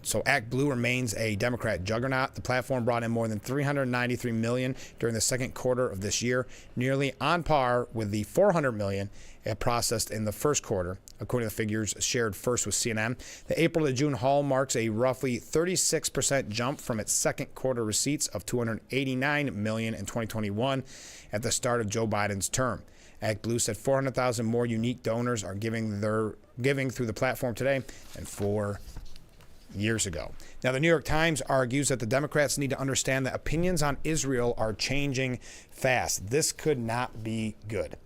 So Act Blue remains a Democrat juggernaut. The platform brought in more than $393 million during the second quarter of this year, nearly on par with the $400 million it processed in the first quarter, according to the figures shared first with CNN. The April to June haul marks a roughly 36% jump from its second quarter receipts of $289 million in 2021 at the start of Joe Biden's term. Act Blue said 400,000 more unique donors are giving through the platform today than 4 years ago. Now, the New York Times argues that the Democrats need to understand that opinions on Israel are changing fast. This could not be good.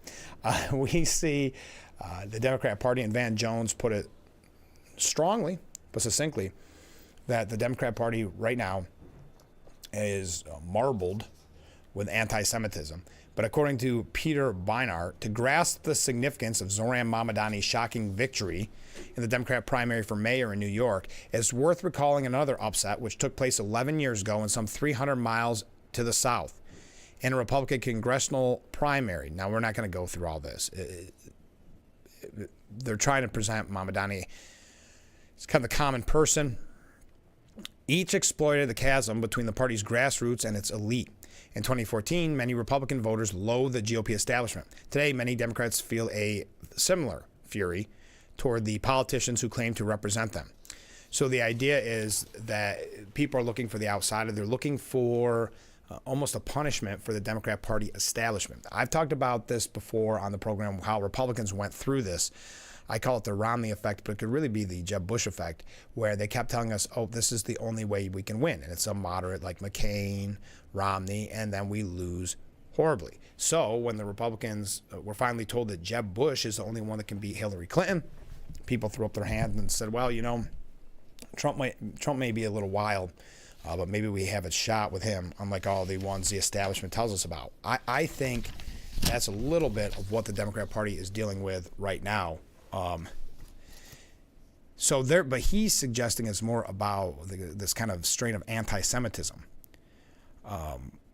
We see the Democrat Party, and Van Jones put it strongly but succinctly, that the Democrat Party right now is marbled with anti-Semitism. But according to Peter Beinart, to grasp the significance of Zoran Mamdani's shocking victory in the Democrat primary for mayor in New York, it's worth recalling another upset which took place 11 years ago in some 300 miles to the south in a Republican congressional primary. Now, we're not going to go through all this. They're trying to present Mamdani as kind of the common person. Each exploited the chasm between the party's grassroots and its elite. In 2014, many Republican voters loathed the GOP establishment. Today, many Democrats feel a similar fury toward the politicians who claim to represent them. So the idea is that people are looking for the outsider. They're looking for almost a punishment for the Democrat Party establishment. I've talked about this before on the program, how Republicans went through this. I call it the Romney effect, but it could really be the Jeb Bush effect, where they kept telling us, oh, this is the only way we can win. And it's a moderate like McCain, Romney, and then we lose horribly. So when the Republicans were finally told that Jeb Bush is the only one that can beat Hillary Clinton, people threw up their hands and said, well, you know, Trump may be a little wild, but maybe we have a shot with him, unlike all the ones the establishment tells us about. I think that's a little bit of what the Democrat Party is dealing with right now. But he's suggesting it's more about this kind of strain of anti-Semitism.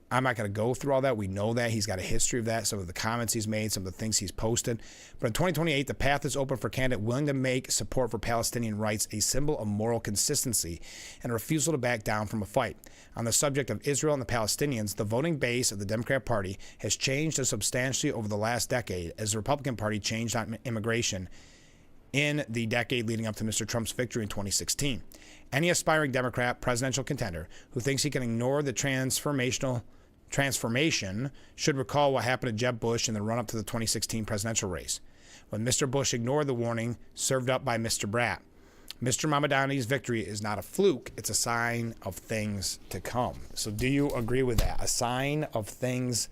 I'm not going to go through all that. We know that. He's got a history of that, some of the comments he's made, some of the things he's posted. But in 2028, the path is open for a candidate willing to make support for Palestinian rights a symbol of moral consistency and a refusal to back down from a fight. On the subject of Israel and the Palestinians, the voting base of the Democrat Party has changed substantially over the last decade as the Republican Party changed on immigration in the decade leading up to Mr. Trump's victory in 2016. Any aspiring Democrat presidential contender who thinks he can ignore the transformation should recall what happened to Jeb Bush in the run-up to the 2016 presidential race, when Mr. Bush ignored the warning served up by Mr. Bratt. Mr. Mamadani's victory is not a fluke, it's a sign of things to come. So do you agree with that? A sign of things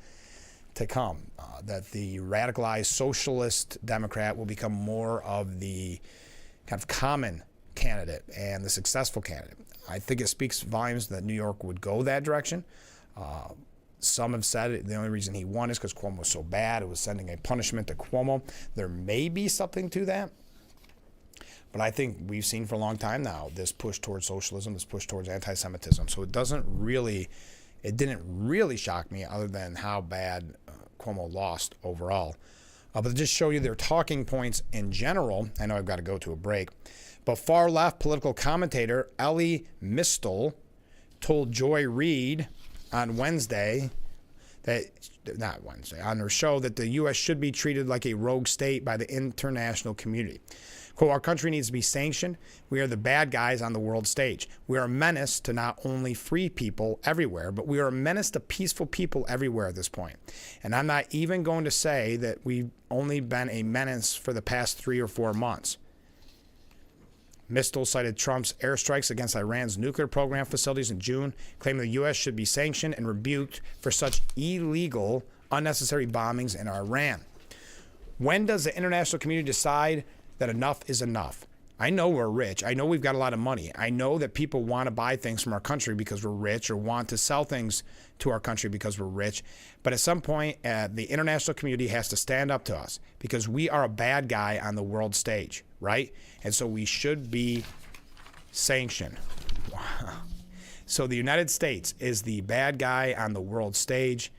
to come, that the radicalized socialist Democrat will become more of the kind of common candidate and the successful candidate. I think it speaks volumes that New York would go that direction. Some have said the only reason he won is because Cuomo was so bad. It was sending a punishment to Cuomo. There may be something to that. But I think we've seen for a long time now this push towards socialism, this push towards anti-Semitism. So it didn't really shock me other than how bad Cuomo lost overall. But to just show you their talking points in general, I know I've got to go to a break, but far-left political commentator Ellie Mistel told Joy Reid on Wednesday, on her show, that the U.S. should be treated like a rogue state by the international community. Quote, our country needs to be sanctioned. We are the bad guys on the world stage. We are a menace to not only free people everywhere, but we are a menace to peaceful people everywhere at this point. And I'm not even going to say that we've only been a menace for the past 3 or 4 months. Mistel cited Trump's airstrikes against Iran's nuclear program facilities in June, claiming the U.S. should be sanctioned and rebuked for such illegal, unnecessary bombings in Iran. When does the international community decide that enough is enough? I know we're rich. I know we've got a lot of money. I know that people want to buy things from our country because we're rich, or want to sell things to our country because we're rich. But at some point, the international community has to stand up to us because we are a bad guy on the world stage, right? And so we should be sanctioned. So the United States is the bad guy on the world stage,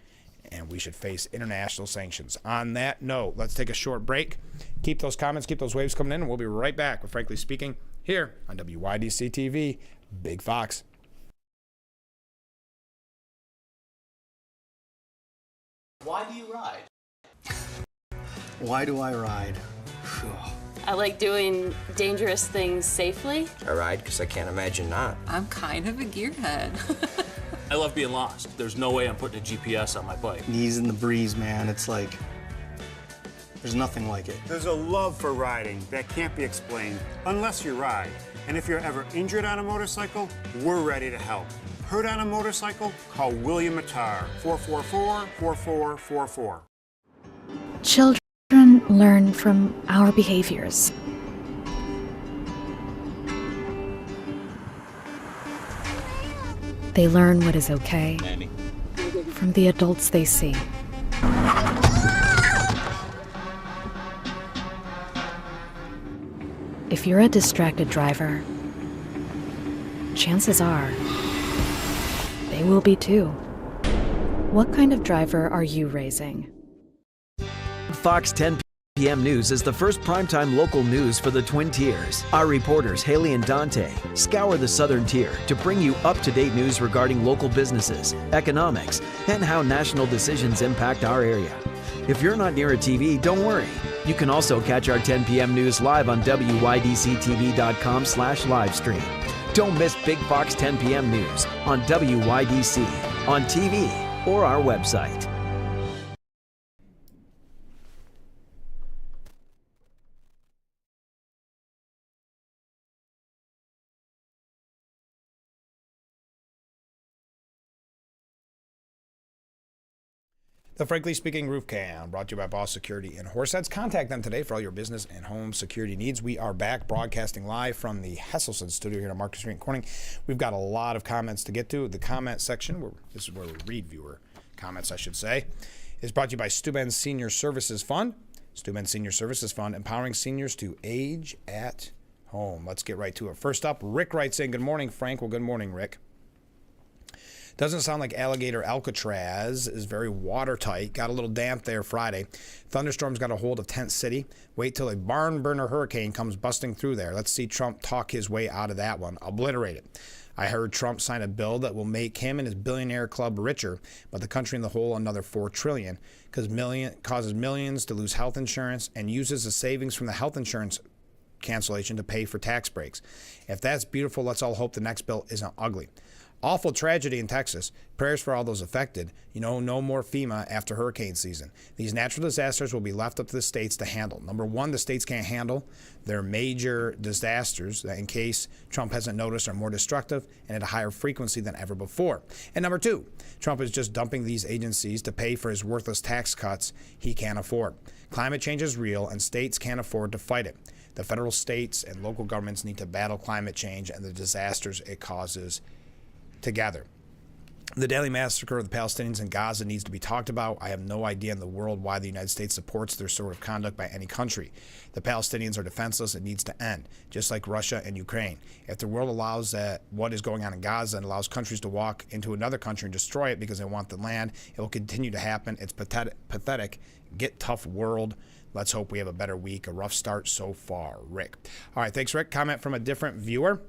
and we should face international sanctions. On that note, let's take a short break. Keep those comments, keep those waves coming in, and we'll be right back with Frankly Speaking here on WYDC TV, Big Fox.
Why do you ride?
Why do I ride?
I like doing dangerous things safely.
I ride because I can't imagine not.
I'm kind of a gearhead.
I love being lost. There's no way I'm putting a GPS on my bike.
Knees in the breeze, man. It's like, there's nothing like it.
There's a love for riding that can't be explained unless you ride. And if you're ever injured on a motorcycle, we're ready to help. Hurt on a motorcycle? Call William Mattar, 444-4444.
Children learn from our behaviors. They learn what is okay from the adults they see. If you're a distracted driver, chances are they will be too. What kind of driver are you raising?
Fox 10 p.m. News is the first primetime local news for the Twin Tiers. Our reporters, Haley and Dante, scour the Southern Tier to bring you up-to-date news regarding local businesses, economics, and how national decisions impact our area. If you're not near a TV, don't worry. You can also catch our 10 p.m. news live on WYDCTV.com/livestream. Don't miss Big Fox 10 p.m. news on WYDC, on TV, or our website.
The Frankly Speaking Roof Cam, brought to you by Boss Security in Horseheads. Contact them today for all your business and home security needs. We are back broadcasting live from the Hesselson studio here on Market Street in Corning. We've got a lot of comments to get to. The comment section, this is where we read viewer comments, I should say, is brought to you by Steuben Senior Services Fund. Steuben Senior Services Fund, empowering seniors to age at home. Let's get right to it. First up, Rick writes in, good morning, Frank. Well, good morning, Rick. Doesn't sound like Alligator Alcatraz is very watertight. Got a little damp there Friday. Thunderstorms got a hold of Tent City. Wait till a barn burner hurricane comes busting through there. Let's see Trump talk his way out of that one. Obliterate it. I heard Trump sign a bill that will make him and his billionaire club richer, but the country in the whole another $4 trillion, causes millions to lose health insurance and uses the savings from the health insurance cancellation to pay for tax breaks. If that's beautiful, let's all hope the next bill isn't ugly. Awful tragedy in Texas. Prayers for all those affected. No more FEMA after hurricane season. These natural disasters will be left up to the states to handle. Number one, the states can't handle their major disasters that, in case Trump hasn't noticed, are more destructive and at a higher frequency than ever before. And number two, Trump is just dumping these agencies to pay for his worthless tax cuts he can't afford. Climate change is real and states can't afford to fight it. The federal, states, and local governments need to battle climate change and the disasters it causes together. The daily massacre of the Palestinians in Gaza needs to be talked about. I have no idea in the world why the United States supports their sort of conduct by any country. The Palestinians are defenseless. It needs to end, just like Russia and Ukraine. If the world allows that what is going on in Gaza and allows countries to walk into another country and destroy it because they want the land, it will continue to happen. It's pathetic. Get tough, world. Let's hope we have a better week. A rough start so far. Rick. All right, thanks, Rick. Comment from a different viewer.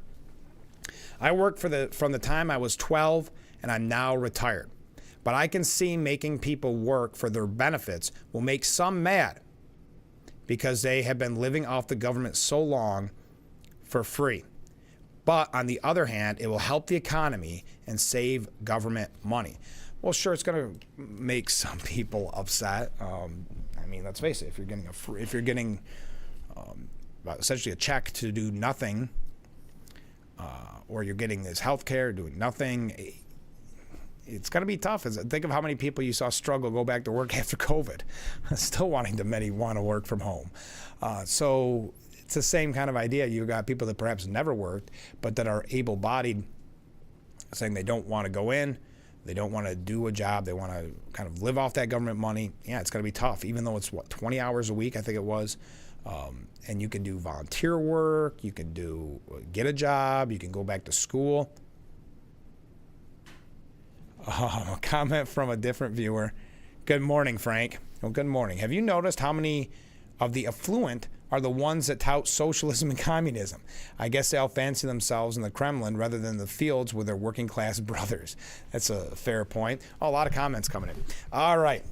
I worked from the time I was 12 and I'm now retired. But I can see making people work for their benefits will make some mad because they have been living off the government so long for free. But on the other hand, it will help the economy and save government money. Well, sure, it's going to make some people upset. I mean, let's face it, if you're getting essentially a check to do nothing, or you're getting this health care, doing nothing, it's going to be tough. Think of how many people you saw struggle go back to work after COVID, still many want to work from home. So it's the same kind of idea. You've got people that perhaps never worked, but that are able-bodied, saying they don't want to go in, they don't want to do a job, they want to kind of live off that government money. Yeah, it's going to be tough, even though it's, 20 hours a week, I think it was. And you can do volunteer work, you can get a job, you can go back to school. A comment from a different viewer. Good morning, Frank. Well, good morning. Have you noticed how many of the affluent are the ones that tout socialism and communism? I guess they all fancy themselves in the Kremlin rather than the fields with their working class brothers. That's a fair point. Oh, a lot of comments coming in. All right.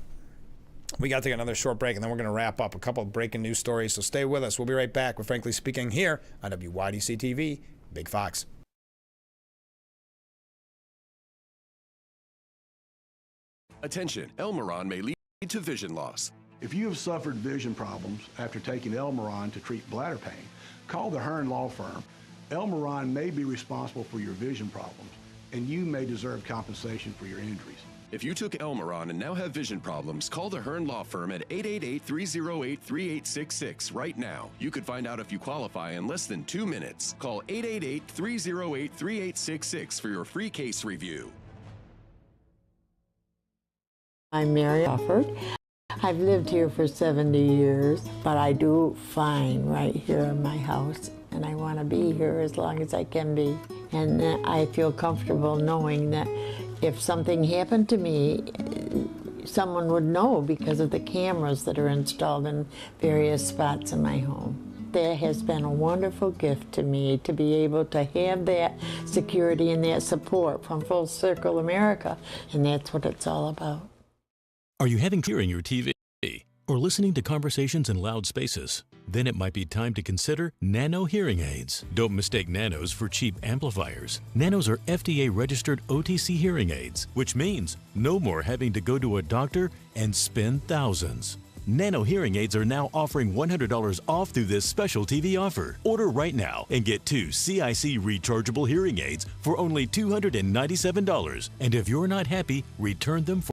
We got to take another short break, and then we're going to wrap up a couple of breaking news stories, so stay with us. We'll be right back with Frankly Speaking here on WYDC TV, Big Fox.
Attention, Elmeron may lead to vision loss.
If you have suffered vision problems after taking Elmeron to treat bladder pain, call the Hearn Law Firm. Elmeron may be responsible for your vision problems, and you may deserve compensation for your injuries.
If you took Elmeron and now have vision problems, call the Hearn Law Firm at 888-308-3866 right now. You could find out if you qualify in less than 2 minutes. Call 888-308-3866 for your free case review.
I'm Mary Offord. I've lived here for 70 years, but I do fine right here in my house, and I want to be here as long as I can be. And I feel comfortable knowing that if something happened to me, someone would know because of the cameras that are installed in various spots in my home. That has been a wonderful gift to me to be able to have that security and that support from Full Circle America, and that's what it's all about.
Are you having hearing your TV or listening to conversations in loud spaces? Then it might be time to consider Nano hearing aids. Don't mistake Nanos for cheap amplifiers. Nanos are FDA-registered OTC hearing aids, which means no more having to go to a doctor and spend thousands. Nano hearing aids are now offering $100 off through this special TV offer. Order right now and get 2 CIC rechargeable hearing aids for only $297. And if you're not happy, return them for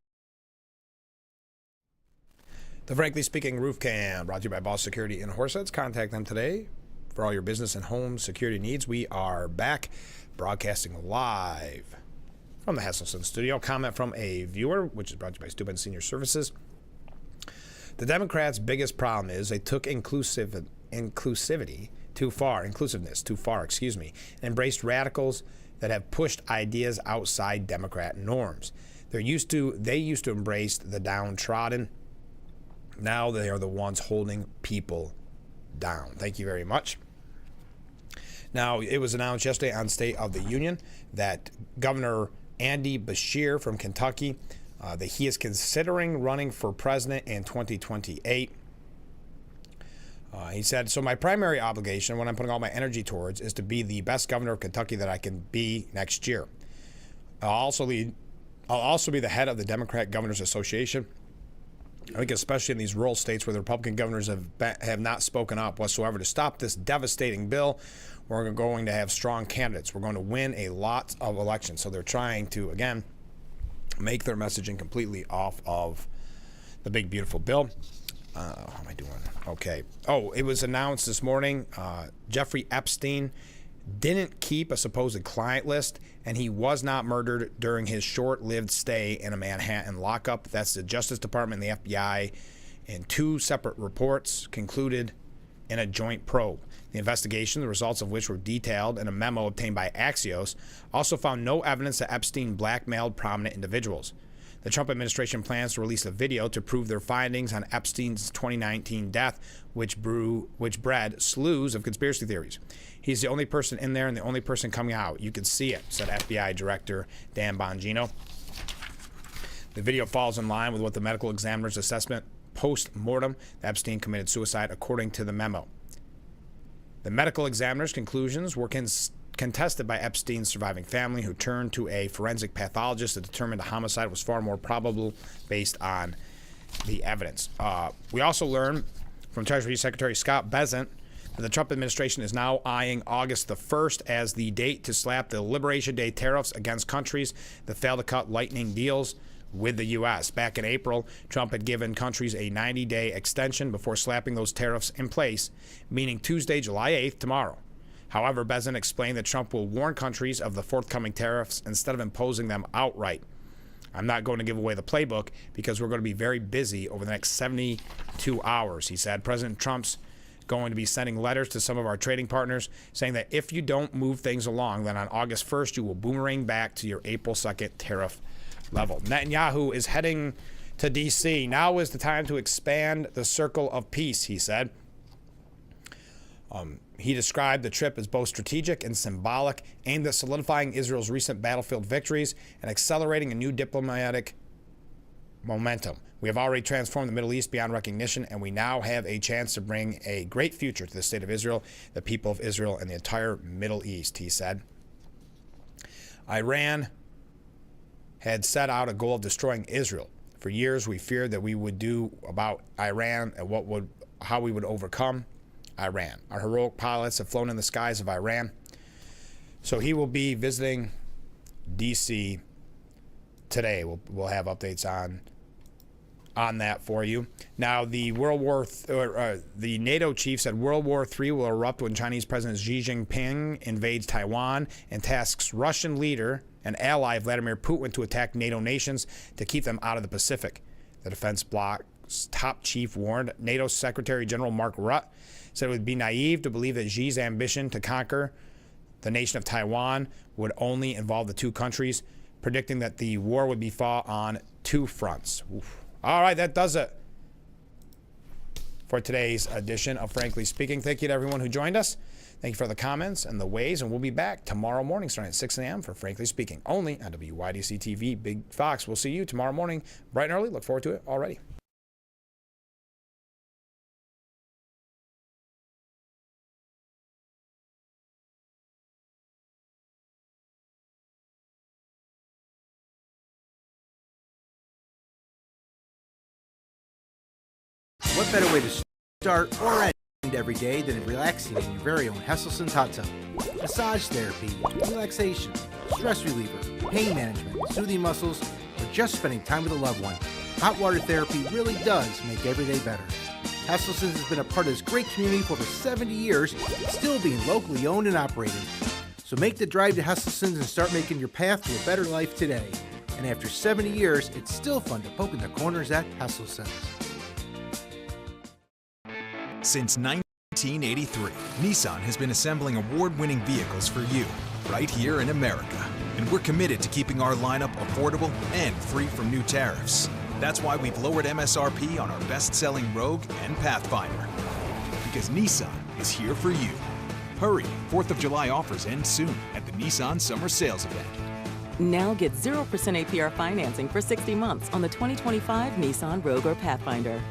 The Frankly Speaking Roof Cam, brought to you by Boss Security in Horseheads. Contact them today for all your business and home security needs. We are back broadcasting live from the Hesselson studio. Comment from a viewer, which is brought to you by Steuben Senior Services. The Democrats' biggest problem is they took inclusivity too far, and embraced radicals that have pushed ideas outside Democrat norms. They used to embrace the downtrodden. Now they are the ones holding people down. Thank you very much. Now, it was announced yesterday on State of the Union that Governor Andy Beshear from Kentucky, that he is considering running for president in 2028. He said, so my primary obligation, what I'm putting all my energy towards, is to be the best governor of Kentucky that I can be next year. I'll also be the head of the Democrat Governors Association. I think especially in these rural states where the Republican governors have not spoken up whatsoever to stop this devastating bill, we're going to have strong candidates. We're going to win a lot of elections. So they're trying to, again, make their messaging completely off of the big, beautiful bill. How am I doing? Okay. Oh, it was announced this morning, Jeffrey Epstein didn't keep a supposed client list, and he was not murdered during his short-lived stay in a Manhattan lockup. That's the Justice Department and the FBI, in two separate reports, concluded in a joint probe. The investigation, the results of which were detailed in a memo obtained by Axios, also found no evidence that Epstein blackmailed prominent individuals. The Trump administration plans to release a video to prove their findings on Epstein's 2019 death, which bred slews of conspiracy theories. He's the only person in there and the only person coming out. You can see it, said FBI Director Dan Bongino. The video falls in line with what the medical examiner's assessment post-mortem that Epstein committed suicide, according to the memo. The medical examiner's conclusions were contested by Epstein's surviving family, who turned to a forensic pathologist to determine the homicide was far more probable based on the evidence. We also learned from Treasury Secretary Scott Bessent that the Trump administration is now eyeing August the 1st as the date to slap the Liberation Day tariffs against countries that fail to cut lightning deals with the U.S. Back in April, Trump had given countries a 90-day extension before slapping those tariffs in place, meaning Tuesday, July 8th, tomorrow. However, Bessent explained that Trump will warn countries of the forthcoming tariffs instead of imposing them outright. I'm not going to give away the playbook because we're going to be very busy over the next 72 hours, he said. President Trump's going to be sending letters to some of our trading partners saying that if you don't move things along, then on August 1st, you will boomerang back to your April 2nd tariff level. Netanyahu is heading to D.C. Now is the time to expand the circle of peace, he said. He described the trip as both strategic and symbolic, aimed at solidifying Israel's recent battlefield victories and accelerating a new diplomatic momentum. We have already transformed the Middle East beyond recognition, and we now have a chance to bring a great future to the state of Israel, the people of Israel, and the entire Middle East, he said. Iran had set out a goal of destroying Israel. For years, we feared that we would do about Iran and how we would overcome Iran. Our heroic pilots have flown in the skies of Iran. So he will be visiting D.C. today. We'll have updates on that for you. Now, the the NATO chief said World War III will erupt when Chinese President Xi Jinping invades Taiwan and tasks Russian leader and ally Vladimir Putin to attack NATO nations to keep them out of the Pacific. The defense bloc's top chief warned. NATO Secretary General Mark Rutte said it would be naive to believe that Xi's ambition to conquer the nation of Taiwan would only involve the two countries, predicting that the war would be fought on two fronts. Oof. All right, that does it for today's edition of Frankly Speaking. Thank you to everyone who joined us. Thank you for the comments and the ways, and we'll be back tomorrow morning starting at 6 a.m. for Frankly Speaking, only on WYDC TV Big Fox. We'll see you tomorrow morning, bright and early. Look forward to it already.
What better way to start or end every day than relaxing in your very own Hesselson's hot tub? Massage therapy, relaxation, stress reliever, pain management, soothing muscles, or just spending time with a loved one. Hot water therapy really does make every day better. Hesselson's has been a part of this great community for over 70 years, still being locally owned and operated. So make the drive to Hesselson's and start making your path to a better life today. And after 70 years, it's still fun to poke in the corners at Hesselson's.
Since 1983, Nissan has been assembling award-winning vehicles for you, right here in America. And we're committed to keeping our lineup affordable and free from new tariffs. That's why we've lowered MSRP on our best-selling Rogue and Pathfinder. Because Nissan is here for you. Hurry, 4th of July offers end soon at the Nissan Summer Sales Event.
Now get 0% APR financing for 60 months on the 2025 Nissan Rogue or Pathfinder.